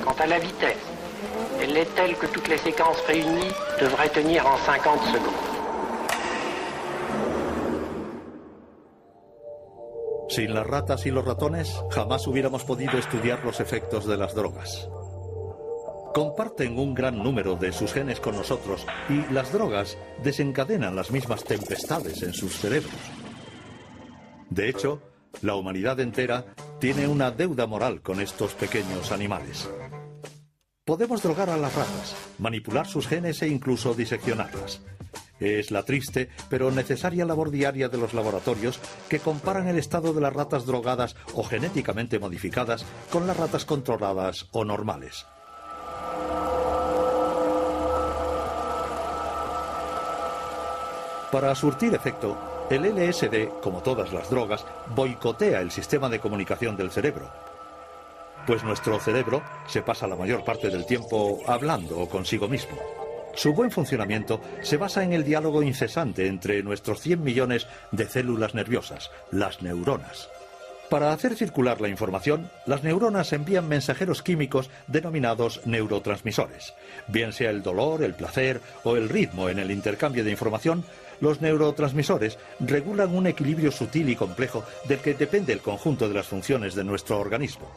Quant à la vitesse, elle est telle que toutes les séquences réunies devraient tenir en 50 secondes. Sin las ratas y los ratones, jamás hubiéramos podido estudiar los efectos de las drogas. Comparten un gran número de sus genes con nosotros y las drogas desencadenan las mismas tempestades en sus cerebros. De hecho, la humanidad entera tiene una deuda moral con estos pequeños animales. Podemos drogar a las ratas, manipular sus genes e incluso diseccionarlas. Es la triste pero necesaria labor diaria de los laboratorios que comparan el estado de las ratas drogadas o genéticamente modificadas con las ratas controladas o normales. Para surtir efecto, el LSD, como todas las drogas, boicotea el sistema de comunicación del cerebro. Pues nuestro cerebro se pasa la mayor parte del tiempo hablando consigo mismo. Su buen funcionamiento se basa en el diálogo incesante entre nuestros 100 millones de células nerviosas, las neuronas. Para hacer circular la información, las neuronas envían mensajeros químicos denominados neurotransmisores. Bien sea el dolor, el placer o el ritmo en el intercambio de información, los neurotransmisores regulan un equilibrio sutil y complejo del que depende el conjunto de las funciones de nuestro organismo.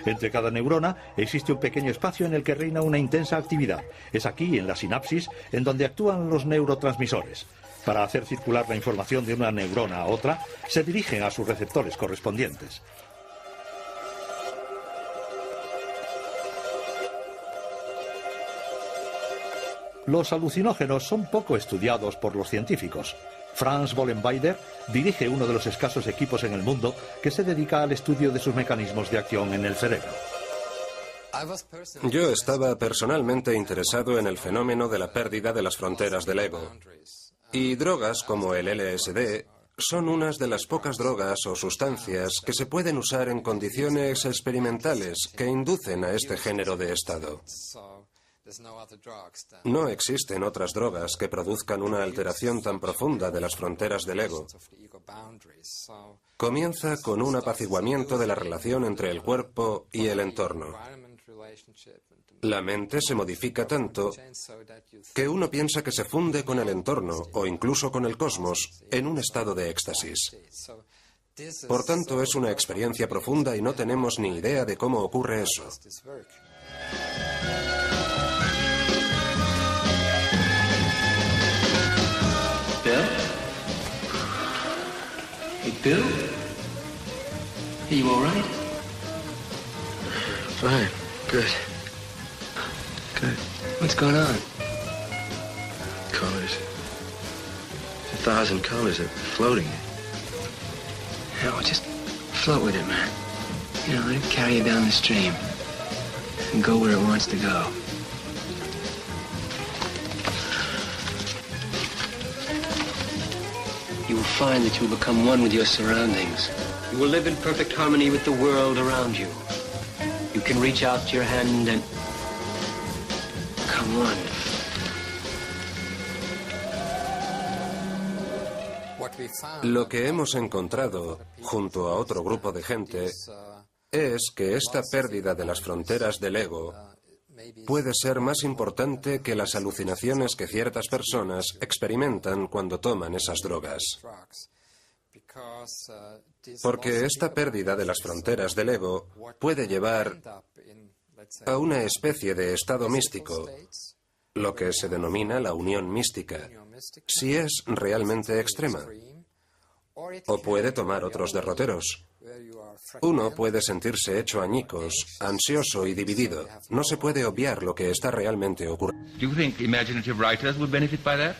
Entre cada neurona existe un pequeño espacio en el que reina una intensa actividad. Es aquí, en la sinapsis, en donde actúan los neurotransmisores. Para hacer circular la información de una neurona a otra, se dirigen a sus receptores correspondientes. Los alucinógenos son poco estudiados por los científicos. Franz Vollenweider dirige uno de los escasos equipos en el mundo que se dedica al estudio de sus mecanismos de acción en el cerebro. Yo estaba personalmente interesado en el fenómeno de la pérdida de las fronteras del ego. Y drogas como el LSD son unas de las pocas drogas o sustancias que se pueden usar en condiciones experimentales que inducen a este género de estado. No existen otras drogas que produzcan una alteración tan profunda de las fronteras del ego. Comienza con un apaciguamiento de la relación entre el cuerpo y el entorno. La mente se modifica tanto que uno piensa que se funde con el entorno o incluso con el cosmos en un estado de éxtasis. Por tanto, es una experiencia profunda y no tenemos ni idea de cómo ocurre eso. Bill? Hey, Bill? Are you all right? Fine. Good. Good. What's going on? Colors. 1,000 colors are floating. Yeah, well, just float with it, man. You know, let it carry you down the stream and go where it wants to go. You will find that you will become one with your surroundings. You will live in perfect harmony with the world around you. You can reach out your hand and come on. Lo que hemos encontrado, junto a otro grupo de gente, es que esta pérdida de las fronteras del ego puede ser más importante que las alucinaciones que ciertas personas experimentan cuando toman esas drogas. Porque esta pérdida de las fronteras del ego puede llevar a una especie de estado místico, lo que se denomina la unión mística, si es realmente extrema. O puede tomar otros derroteros. Uno puede sentirse hecho añicos, ansioso y dividido. No se puede obviar lo que está realmente ocurriendo. Do you think imaginative writers would benefit by that?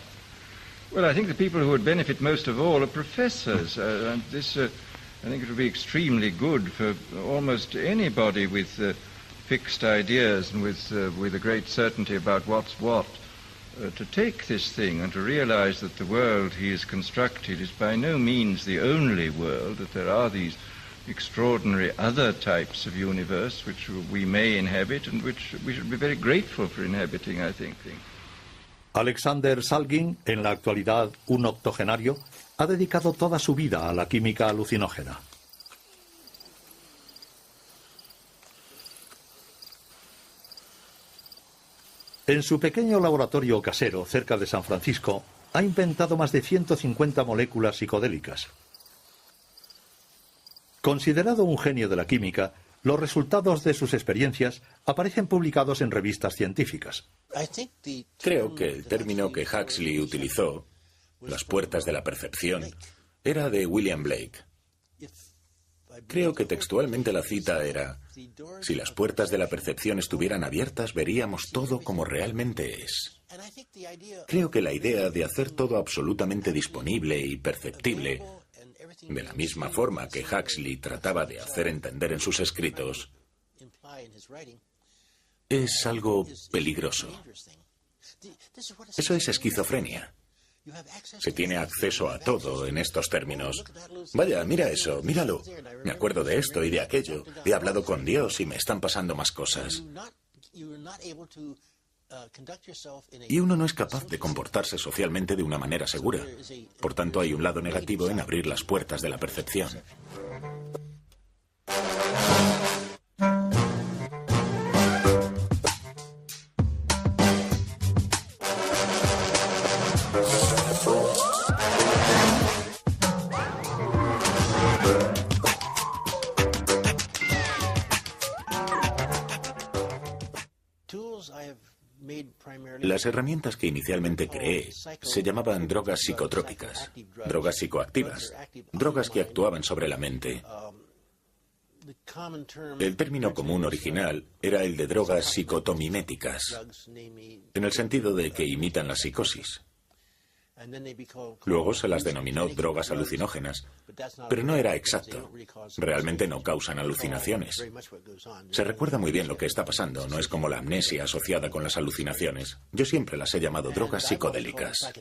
Well, I think the people who would benefit most of all are professors. I think it would be extremely good for almost anybody with fixed ideas and with a great certainty about what's what, to take this thing and to realize that the world he has constructed is by no means the only world, that there are these extraordinary other types of universe which we may inhabit and which we should be very grateful for inhabiting, I think. Alexander Salgin, en la actualidad un octogenario, ha dedicado toda su vida a la química alucinógena. En su pequeño laboratorio casero cerca de San Francisco, ha inventado más de 150 moléculas psicodélicas. Considerado un genio de la química, los resultados de sus experiencias aparecen publicados en revistas científicas. Creo que el término que Huxley utilizó, las puertas de la percepción, era de William Blake. Creo que textualmente la cita era: si las puertas de la percepción estuvieran abiertas, veríamos todo como realmente es. Creo que la idea de hacer todo absolutamente disponible y perceptible, de la misma forma que Huxley trataba de hacer entender en sus escritos, es algo peligroso. Eso es esquizofrenia. Se tiene acceso a todo en estos términos. Vaya, mira eso, míralo. Me acuerdo de esto y de aquello. He hablado con Dios y me están pasando más cosas. Y uno no es capaz de comportarse socialmente de una manera segura. Por tanto, hay un lado negativo en abrir las puertas de la percepción. Las herramientas que inicialmente creé se llamaban drogas psicotrópicas, drogas psicoactivas, drogas que actuaban sobre la mente. El término común original era el de drogas psicotomiméticas, en el sentido de que imitan la psicosis. Luego se las denominó drogas alucinógenas, pero no era exacto. Realmente no causan alucinaciones. Se recuerda muy bien lo que está pasando, no es como la amnesia asociada con las alucinaciones. Yo siempre las he llamado drogas psicodélicas.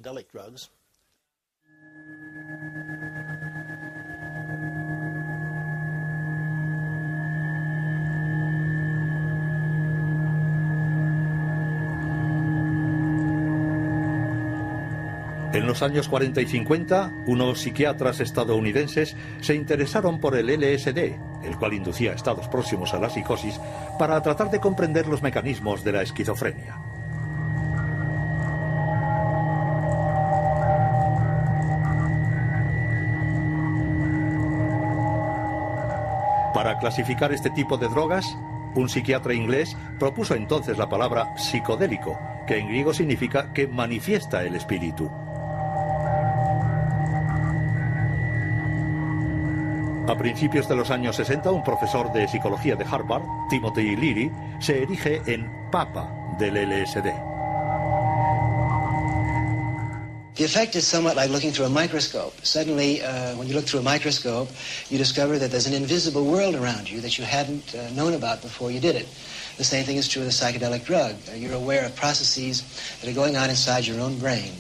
En los años 40 y 50, unos psiquiatras estadounidenses se interesaron por el LSD, el cual inducía estados próximos a la psicosis, para tratar de comprender los mecanismos de la esquizofrenia. Para clasificar este tipo de drogas, un psiquiatra inglés propuso entonces la palabra psicodélico, que en griego significa que manifiesta el espíritu. A principios de los años 60, un profesor de psicología de Harvard, Timothy Leary, se erige en papa del LSD. The effect is somewhat like looking through a microscope. Suddenly, when you look through a microscope, you discover that there's an invisible world around you that you hadn't known about before you did it. The same thing is true of the psychedelic drug. You're aware of processes that are going on inside your own brain.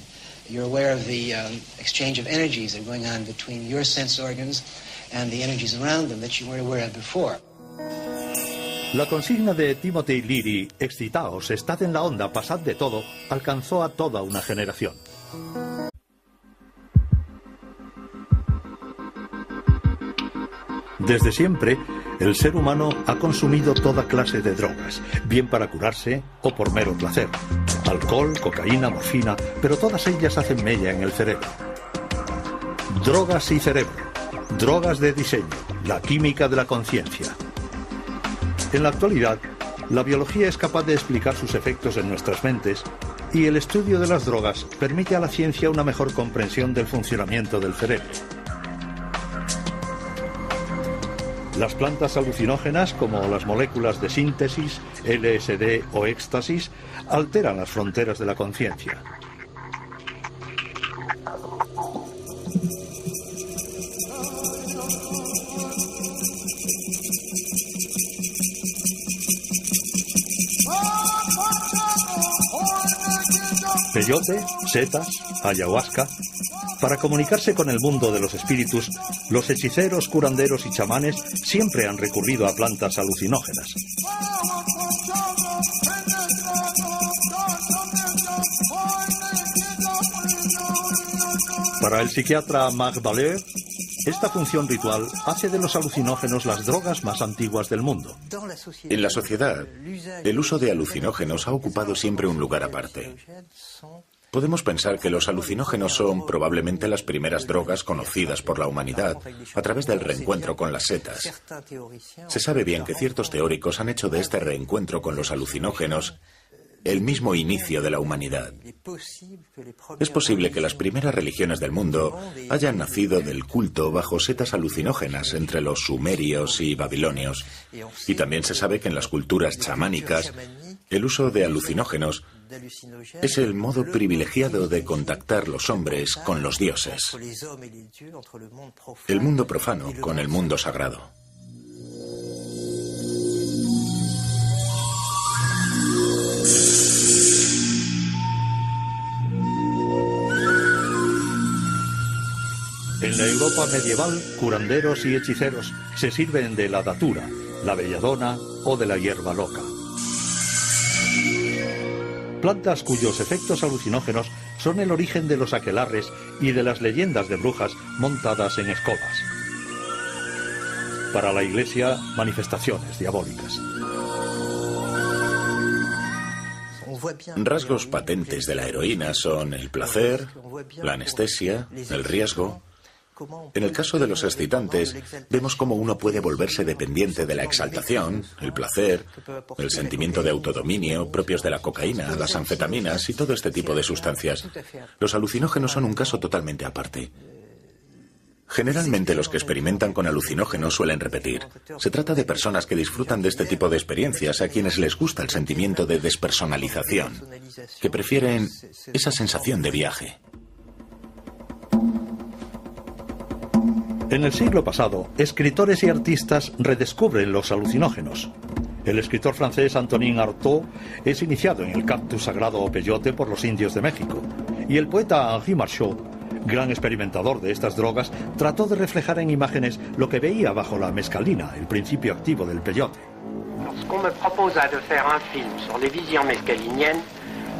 You're aware of the exchange of energies that are going on between your sense organs and the energies around them that you weren't aware of before. La consigna de Timothy Leary, excitaos, estad en la onda, pasad de todo, alcanzó a toda una generación. Desde siempre, el ser humano ha consumido toda clase de drogas, bien para curarse o por mero placer. Alcohol, cocaína, morfina, pero todas ellas hacen mella en el cerebro. Drogas y cerebro. Drogas de diseño, la química de la conciencia. En la actualidad, la biología es capaz de explicar sus efectos en nuestras mentes y el estudio de las drogas permite a la ciencia una mejor comprensión del funcionamiento del cerebro. Las plantas alucinógenas, como las moléculas de síntesis, LSD o éxtasis, alteran las fronteras de la conciencia. Peyote, setas, ayahuasca. Para comunicarse con el mundo de los espíritus, los hechiceros, curanderos y chamanes siempre han recurrido a plantas alucinógenas. Para el psiquiatra Marc Valeur, esta función ritual hace de los alucinógenos las drogas más antiguas del mundo. En la sociedad, el uso de alucinógenos ha ocupado siempre un lugar aparte. Podemos pensar que los alucinógenos son probablemente las primeras drogas conocidas por la humanidad a través del reencuentro con las setas. Se sabe bien que ciertos teóricos han hecho de este reencuentro con los alucinógenos el mismo inicio de la humanidad. Es posible que las primeras religiones del mundo hayan nacido del culto bajo setas alucinógenas entre los sumerios y babilonios. Y también se sabe que en las culturas chamánicas el uso de alucinógenos es el modo privilegiado de contactar los hombres con los dioses, el mundo profano con el mundo sagrado. En la Europa medieval, curanderos y hechiceros se sirven de la datura, la belladona o de la hierba loca. Plantas cuyos efectos alucinógenos son el origen de los aquelarres y de las leyendas de brujas montadas en escobas. Para la Iglesia, manifestaciones diabólicas. Rasgos patentes de la heroína son el placer, la anestesia, el riesgo. En el caso de los excitantes, vemos cómo uno puede volverse dependiente de la exaltación, el placer, el sentimiento de autodominio propios de la cocaína, las anfetaminas y todo este tipo de sustancias. Los alucinógenos son un caso totalmente aparte. Generalmente los que experimentan con alucinógenos suelen repetir. Se trata de personas que disfrutan de este tipo de experiencias, a quienes les gusta el sentimiento de despersonalización, que prefieren esa sensación de viaje. En el siglo pasado, escritores y artistas redescubren los alucinógenos. El escritor francés Antonin Artaud es iniciado en el cactus sagrado o peyote por los indios de México. Y el poeta Henri Marchot, gran experimentador de estas drogas, trató de reflejar en imágenes lo que veía bajo la mescalina, el principio activo del peyote. Lorsqu'on me proposa de faire un film sur les visions mescaliniennes,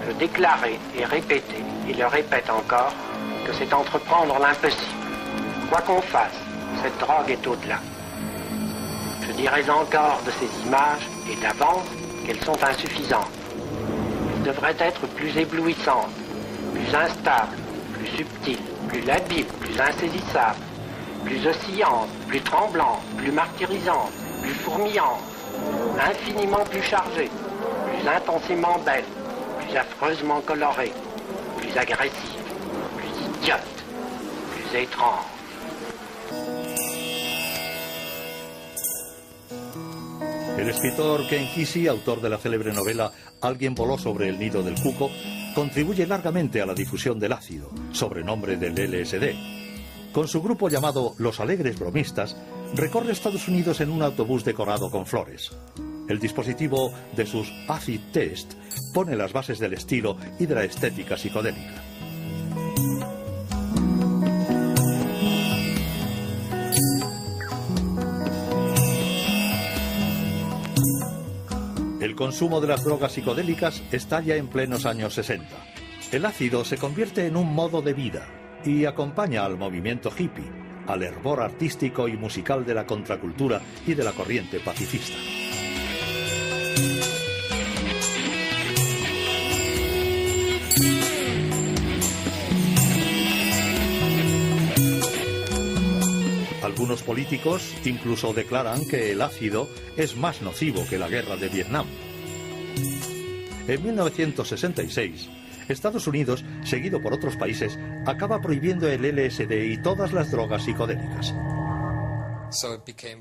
je déclarais et répétais, et le répète encore, que c'est entreprendre l'impossible. Quoi qu'on fasse, cette drogue est au-delà. Je dirais encore de ces images, et d'avance, qu'elles sont insuffisantes. Elles devraient être plus éblouissantes, plus instables, plus subtiles, plus labiles, plus insaisissables, plus oscillantes, plus tremblantes, plus martyrisantes, plus fourmillantes, infiniment plus chargées, plus intensément belles, plus affreusement colorées, plus agressives, plus idiotes, plus étranges. El escritor Ken Kesey, autor de la célebre novela Alguien voló sobre el nido del cuco, contribuye largamente a la difusión del ácido, sobrenombre del LSD. Con su grupo llamado Los Alegres Bromistas, recorre Estados Unidos en un autobús decorado con flores. El dispositivo de sus acid test pone las bases del estilo y de la estética psicodélica. El consumo de las drogas psicodélicas estalla en plenos años 60. El ácido se convierte en un modo de vida y acompaña al movimiento hippie, al hervor artístico y musical de la contracultura y de la corriente pacifista. Algunos políticos incluso declaran que el ácido es más nocivo que la guerra de Vietnam. En 1966, Estados Unidos, seguido por otros países, acaba prohibiendo el LSD y todas las drogas psicodélicas.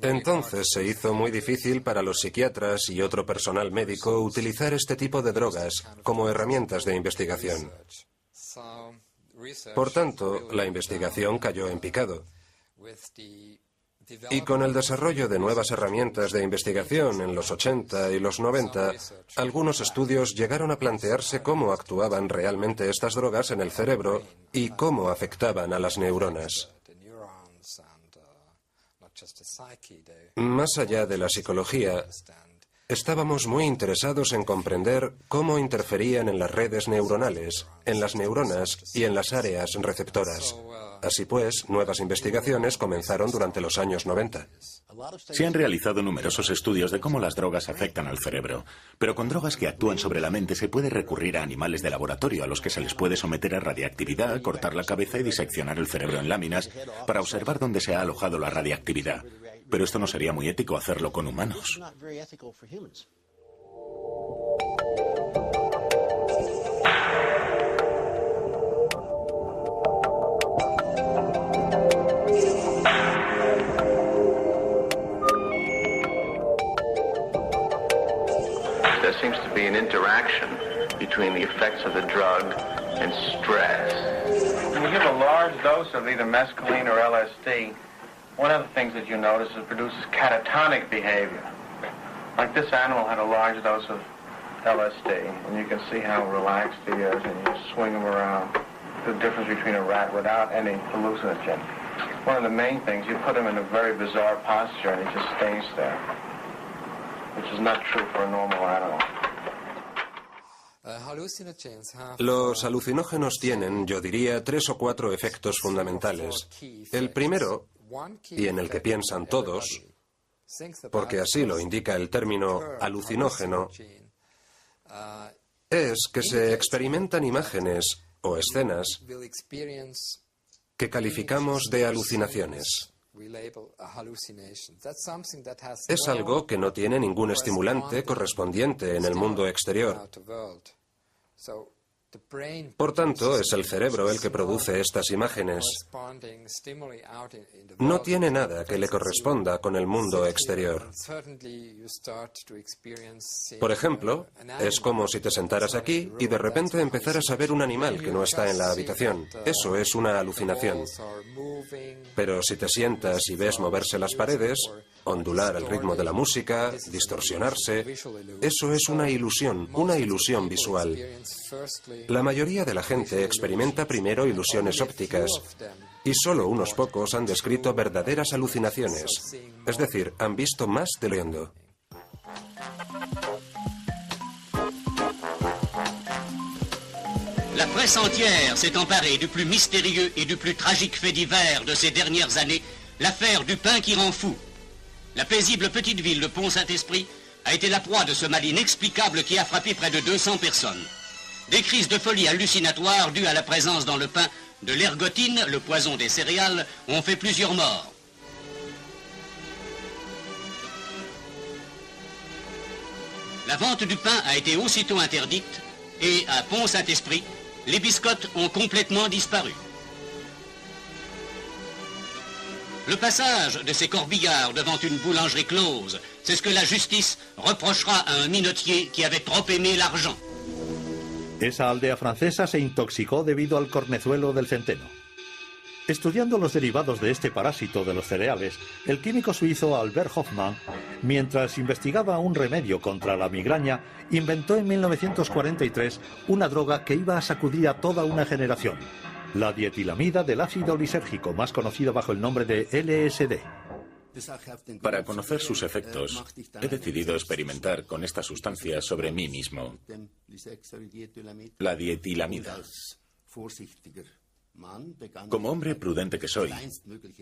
Entonces se hizo muy difícil para los psiquiatras y otro personal médico utilizar este tipo de drogas como herramientas de investigación. Por tanto, la investigación cayó en picado. Y con el desarrollo de nuevas herramientas de investigación en los 80 y los 90, algunos estudios llegaron a plantearse cómo actuaban realmente estas drogas en el cerebro y cómo afectaban a las neuronas. Más allá de la psicología, estábamos muy interesados en comprender cómo interferían en las redes neuronales, en las neuronas y en las áreas receptoras. Así pues, nuevas investigaciones comenzaron durante los años 90. Se han realizado numerosos estudios de cómo las drogas afectan al cerebro, pero con drogas que actúan sobre la mente se puede recurrir a animales de laboratorio a los que se les puede someter a radiactividad, cortar la cabeza y diseccionar el cerebro en láminas para observar dónde se ha alojado la radiactividad. Pero esto no sería muy ético hacerlo con humanos. There seems to be an interaction between the effects of the drug and stress. When you give a large dose of either mescaline or LSD, one of the things that you notice is it produces catatonic behavior. Like this animal had a large dose of LSD, and you can see how relaxed he is, and you swing him around. The difference between a rat without any hallucinogen. One of the main things, you put him in a very bizarre posture, and he just stays there, which is not true for a normal animal. Los alucinógenos tienen, yo diría, 3 o 4 efectos fundamentales. El primero, y en el que piensan todos, porque así lo indica el término alucinógeno, es que se experimentan imágenes o escenas que calificamos de alucinaciones. Es algo que no tiene ningún estimulante correspondiente en el mundo exterior. Por tanto, es el cerebro el que produce estas imágenes. No tiene nada que le corresponda con el mundo exterior. Por ejemplo, es como si te sentaras aquí y de repente empezaras a ver un animal que no está en la habitación. Eso es una alucinación. Pero si te sientas y ves moverse las paredes, ondular al ritmo de la música, distorsionarse, eso es una ilusión visual. La mayoría de la gente experimenta primero ilusiones ópticas y solo unos pocos han descrito verdaderas alucinaciones, es decir, han visto más de lo viendo. La presse entière s'est emparée du plus mystérieux et du plus tragique fait divers de ces dernières années, l'affaire du pain qui rend fou. La paisible petite ville de Pont-Saint-Esprit a été la proie de ce mal inexplicable qui a frappé près de 200 personnes. Des crises de folie hallucinatoires dues à la présence dans le pain de l'ergotine, le poison des céréales, ont fait plusieurs morts. La vente du pain a été aussitôt interdite et à Pont-Saint-Esprit, les biscottes ont complètement disparu. Le passage de ces corbillards devant une boulangerie close, c'est ce que la justice reprochera à un minotier qui avait trop aimé l'argent. Esa aldea francesa se intoxicó debido al cornezuelo del centeno. Estudiando los derivados de este parásito de los cereales, el químico suizo Albert Hofmann, mientras investigaba un remedio contra la migraña, inventó en 1943 una droga que iba a sacudir a toda una generación: la dietilamida del ácido lisérgico, más conocido bajo el nombre de LSD. Para conocer sus efectos, he decidido experimentar con esta sustancia sobre mí mismo, la dietilamida. Como hombre prudente que soy,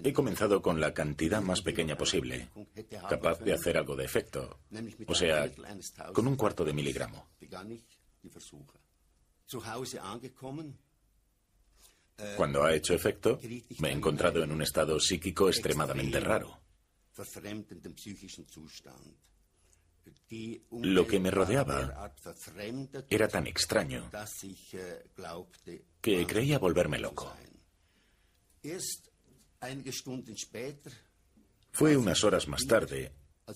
he comenzado con la cantidad más pequeña posible, capaz de hacer algo de efecto, o sea, con 1/4 de miligramo. Cuando ha hecho efecto, me he encontrado en un estado psíquico extremadamente raro. Lo que me rodeaba era tan extraño que creía volverme loco. Fue unas horas más tarde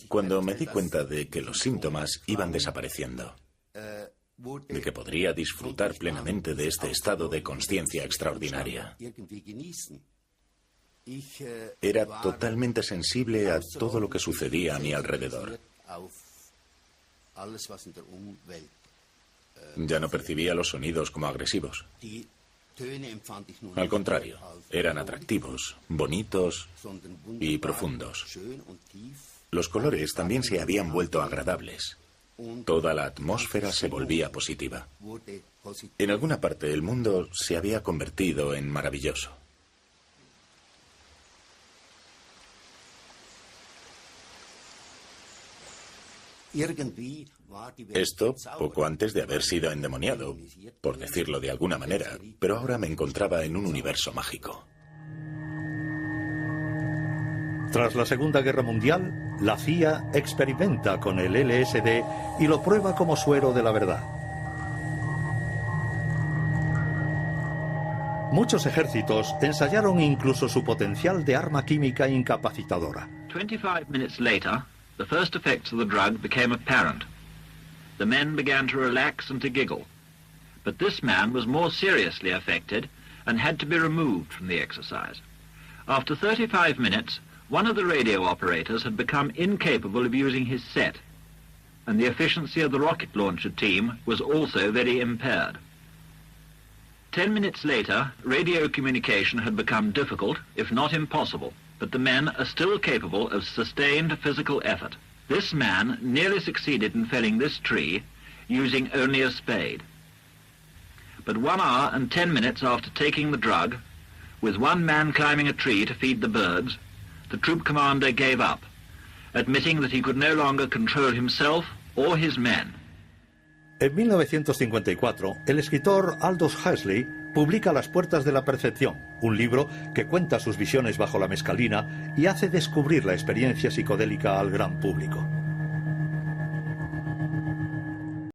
cuando me di cuenta de que los síntomas iban desapareciendo, de que podría disfrutar plenamente de este estado de consciencia extraordinaria. Era totalmente sensible a todo lo que sucedía a mi alrededor. Ya no percibía los sonidos como agresivos. Al contrario, eran atractivos, bonitos y profundos. Los colores también se habían vuelto agradables. Toda la atmósfera se volvía positiva. En alguna parte el mundo se había convertido en maravilloso. Esto poco antes de haber sido endemoniado, por decirlo de alguna manera, pero ahora me encontraba en un universo mágico. Tras la Segunda Guerra Mundial, la CIA experimenta con el LSD y lo prueba como suero de la verdad. Muchos ejércitos ensayaron incluso su potencial de arma química incapacitadora. 25 minutes later, the first effects of the drug became apparent. The men began to relax and to giggle. But this man was more seriously affected and had to be removed from the exercise. After 35 minutes, one of the radio operators had become incapable of using his set, and the efficiency of the rocket launcher team was also very impaired. 10 minutes later, radio communication had become difficult, if not impossible, but the men are still capable of sustained physical effort. This man nearly succeeded in felling this tree using only a spade. But 1 hour and 10 minutes after taking the drug, with one man climbing a tree to feed the birds, the troop commander gave up, admitting that he could no longer control himself or his men. En 1954, el escritor Aldous Huxley publica Las puertas de la percepción, un libro que cuenta sus visiones bajo la mescalina y hace descubrir la experiencia psicodélica al gran público.